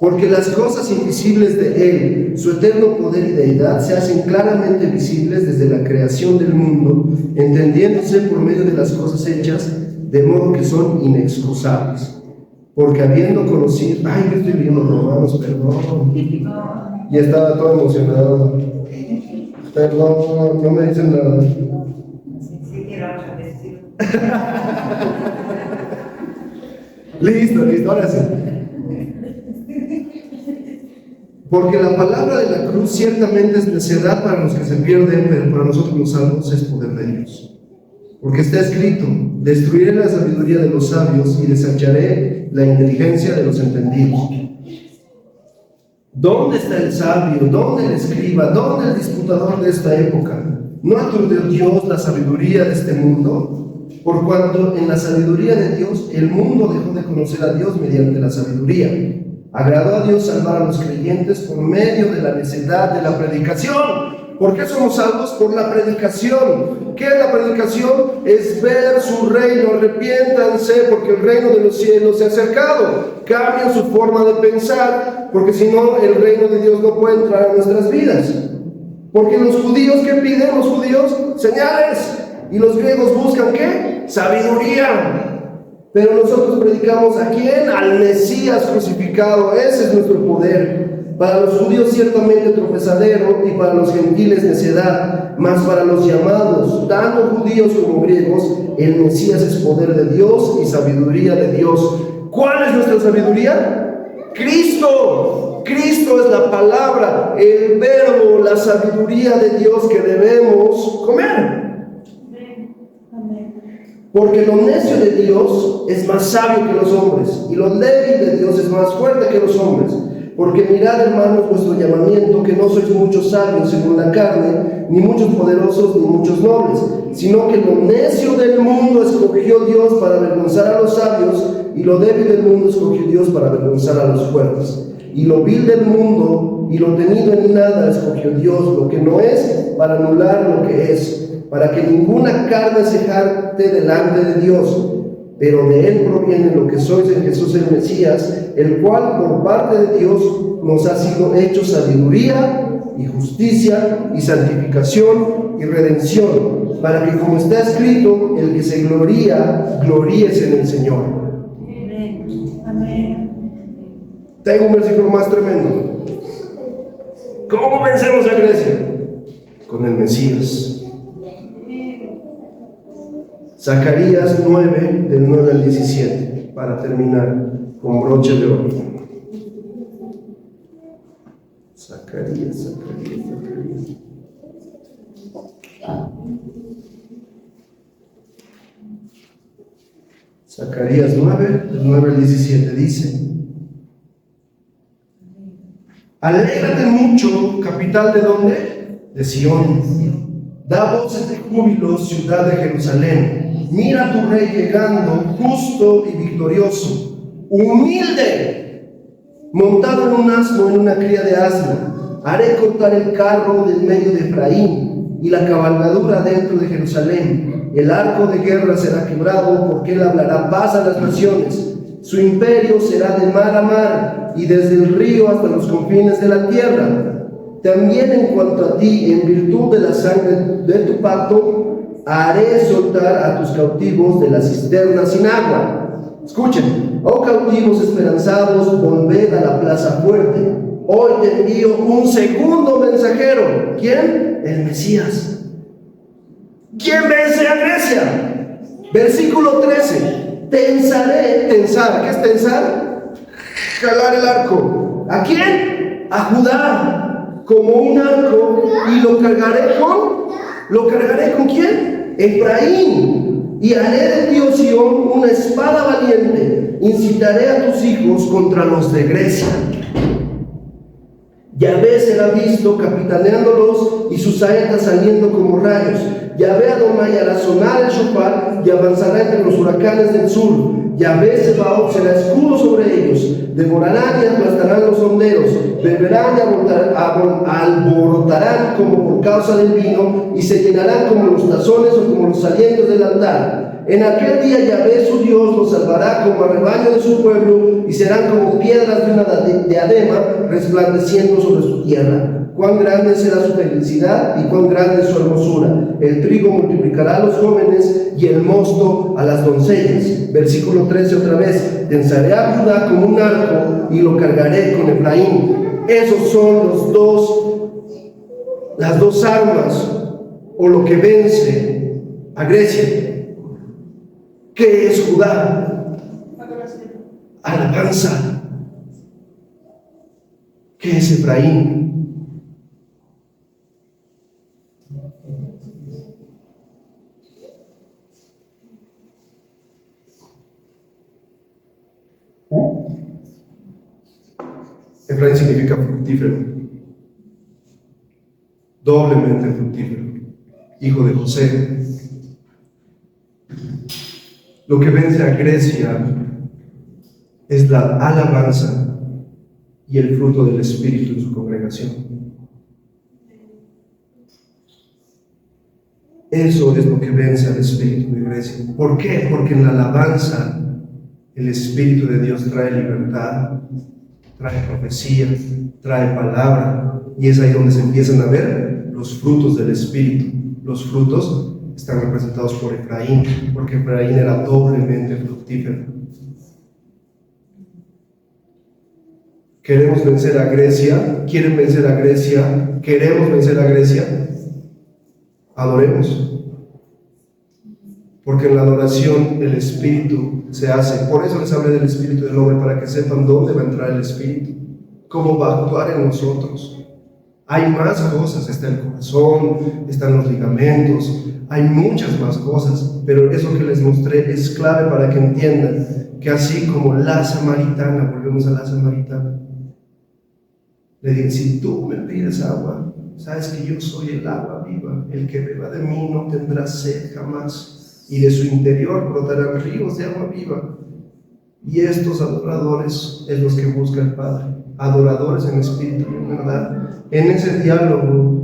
Porque las cosas invisibles de Él, su eterno poder y deidad, se hacen claramente visibles desde la creación del mundo, entendiéndose por medio de las cosas hechas, de modo que son inexcusables. Porque habiendo conocido, yo estoy leyendo Romanos, perdón, y estaba todo emocionado. Perdón, no me dicen nada. Sí, quiero decir. Listo, ahora sí. Porque la palabra de la cruz ciertamente es necedad para los que se pierden, pero para nosotros los salvos es poder de Dios. Porque está escrito: destruiré la sabiduría de los sabios y desecharé la inteligencia de los entendidos. ¿Dónde está el sabio? ¿Dónde el escriba? ¿Dónde el disputador de esta época? ¿No aturdió Dios la sabiduría de este mundo? Por cuanto en la sabiduría de Dios el mundo dejó de conocer a Dios mediante la sabiduría. Agradó a Dios salvar a los creyentes por medio de la necedad de la predicación. ¿Por qué somos salvos? Por la predicación. ¿Qué es la predicación? Es ver su reino. Arrepiéntanse porque el reino de los cielos se ha acercado. Cambien su forma de pensar, porque si no, el reino de Dios no puede entrar a nuestras vidas. Porque los judíos, ¿qué piden los judíos? Señales. Y los griegos buscan, ¿qué? Sabiduría. Pero nosotros predicamos ¿a quién? Al Mesías crucificado. Ese es nuestro poder. Para los judíos ciertamente tropezadero y para los gentiles necedad, mas para los llamados, tanto judíos como griegos, el Mesías es poder de Dios y sabiduría de Dios. ¿Cuál es nuestra sabiduría? Cristo. Cristo es la palabra, el verbo, la sabiduría de Dios que debemos comer. Porque lo necio de Dios es más sabio que los hombres, y lo débil de Dios es más fuerte que los hombres. Porque mirad, hermanos, vuestro llamamiento, que no sois muchos sabios según la carne, ni muchos poderosos, ni muchos nobles, sino que lo necio del mundo escogió Dios para avergonzar a los sabios, y lo débil del mundo escogió Dios para avergonzar a los fuertes. Y lo vil del mundo y lo tenido en nada escogió Dios, lo que no es, para anular lo que es, para que ninguna carne se jacte delante de Dios. Pero de Él proviene lo que sois en Jesús el Mesías, el cual por parte de Dios nos ha sido hecho sabiduría y justicia y santificación y redención, para que, como está escrito, el que se gloría, gloríese en el Señor. Amén. Amén. Tengo un versículo más tremendo. ¿Cómo vencemos a Grecia? Con el Mesías. Zacarías 9, del 9 al 17, para terminar con broche de oro. Zacarías. Zacarías 9, del 9 al 17, dice: Alégrate mucho, capital de ¿dónde? De Sión. Da voces de júbilo, ciudad de Jerusalén. Mira a tu rey llegando, justo y victorioso, humilde, montado en un asno, en una cría de asno. Haré cortar el carro del medio de Efraín y la cabalgadura dentro de Jerusalén. El arco de guerra será quebrado, porque él hablará paz a las naciones. Su imperio será de mar a mar y desde el río hasta los confines de la tierra. También en cuanto a ti, en virtud de la sangre de tu pacto, haré soltar a tus cautivos de la cisterna sin agua. Escuchen: oh cautivos esperanzados, volved a la plaza fuerte. Hoy te envío un segundo mensajero. ¿Quién? El Mesías. ¿Quién vence a Grecia? Versículo 13. Tensaré, tensar. ¿Qué es tensar? Jalar el arco. ¿A quién? A Judá, como un arco, y lo cargaré con ¿quién? Efraín, y haré de ti, oh Sión, una espada valiente. Incitaré a tus hijos contra los de Grecia. Yahvé será visto capitaneándolos y sus saetas saliendo como rayos. Yahvé Adonai hará sonar el shofar y avanzará entre los huracanes del sur. Yahvé Sebaot será escudo sobre ellos. Devorarán y aplastarán los honderos. Beberán y alborotarán como por causa del vino, y se llenarán como los tazones o como los alientos del altar. En aquel día Yahvé su Dios los salvará como a rebaño de su pueblo, y serán como piedras de una diadema resplandeciendo sobre su tierra. Cuán grande será su felicidad y cuán grande su hermosura. El trigo multiplicará a los jóvenes y el mosto a las doncellas. Versículo 13 otra vez: tensaré a Judá como un arco y lo cargaré con Efraín. Esos son las dos armas, o lo que vence a Grecia. ¿Qué es Judá? Alabanza. ¿Qué es Efraín? Efraín significa fructífero, doblemente fructífero, hijo de José. Lo que vence a Grecia es la alabanza y el fruto del Espíritu en su congregación. Eso es lo que vence al Espíritu de Grecia. ¿Por qué? Porque en la alabanza el Espíritu de Dios trae libertad, trae profecía, trae palabra, y es ahí donde se empiezan a ver los frutos del Espíritu. Los frutos están representados por Efraín, porque Efraín era doblemente fructífero. ¿Queremos vencer a Grecia? ¿Quieren vencer a Grecia? ¿Queremos vencer a Grecia? Adoremos. Porque en la adoración el Espíritu se hace. Por eso les hablé del Espíritu del hombre, para que sepan dónde va a entrar el Espíritu, cómo va a actuar en nosotros. Hay más cosas, está el corazón, están los ligamentos, hay muchas más cosas, pero eso que les mostré es clave para que entiendan que así como la samaritana, volvemos a la samaritana, le diga, si tú me pides agua, sabes que yo soy el agua viva, el que beba de mí no tendrá sed jamás, y de su interior brotarán ríos de agua viva. Y estos adoradores es los que busca el Padre, adoradores en espíritu y en verdad. En ese diálogo,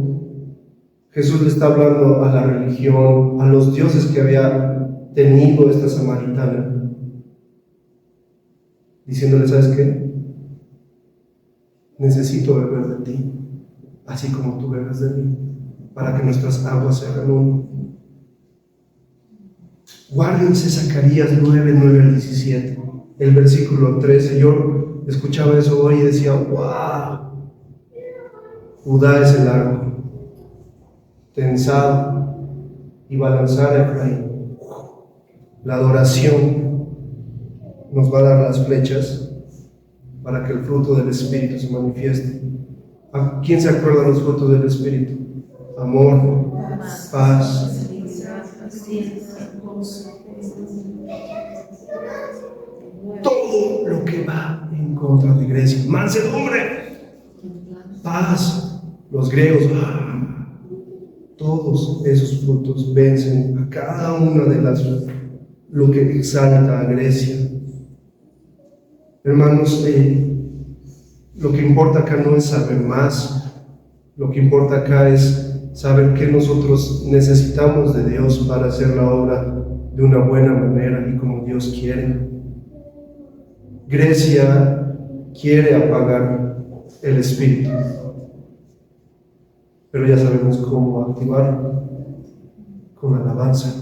Jesús le está hablando a la religión, a los dioses que había tenido esta samaritana, diciéndole, ¿sabes qué? Necesito beber de ti, así como tú bebes de mí, para que nuestras aguas se hagan uno. Guárdense Zacarías 9 al 17, el versículo 13. Yo escuchaba eso hoy y decía, wow, Judá es el arco, tensado y balanzar a Efraín. La adoración nos va a dar las flechas para que el fruto del Espíritu se manifieste. ¿A quién se acuerda de los frutos del Espíritu? Amor, paz, todo lo que va en contra de Grecia. Mansedumbre, paz. Los griegos, todos esos frutos vencen a cada una de las, lo que exalta a Grecia. Hermanos, lo que importa acá no es saber más, lo que importa acá es saber que nosotros necesitamos de Dios para hacer la obra de una buena manera y como Dios quiere. Grecia quiere apagar el espíritu, pero ya sabemos cómo activarlo: con alabanza,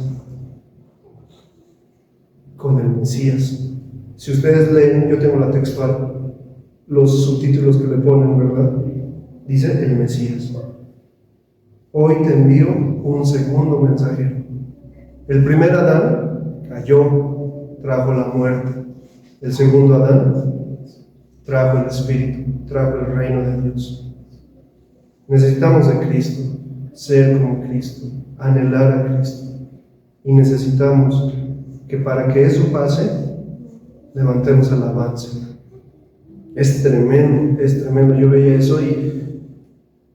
con el Mesías. Si ustedes leen, yo tengo la textual, los subtítulos que le ponen, ¿verdad? Dice el Mesías. Hoy te envío un segundo mensajero. El primer Adán cayó, trajo la muerte. El segundo Adán trajo el Espíritu, trajo el reino de Dios. Necesitamos de Cristo, ser como Cristo, anhelar a Cristo. Y necesitamos que para que eso pase, levantemos alabanza. Es tremendo, es tremendo. Yo veía eso y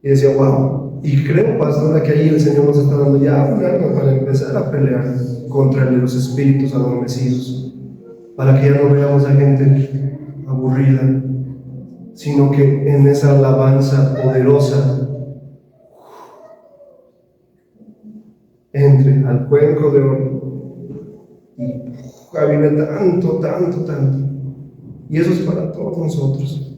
decía, wow. Y creo, pastora, que ahí el Señor nos está dando ya un arma para empezar a pelear contra los espíritus adormecidos, para que ya no veamos a gente aburrida, sino que en esa alabanza poderosa entre al cuenco de oro y avive tanto. Y eso es para todos nosotros.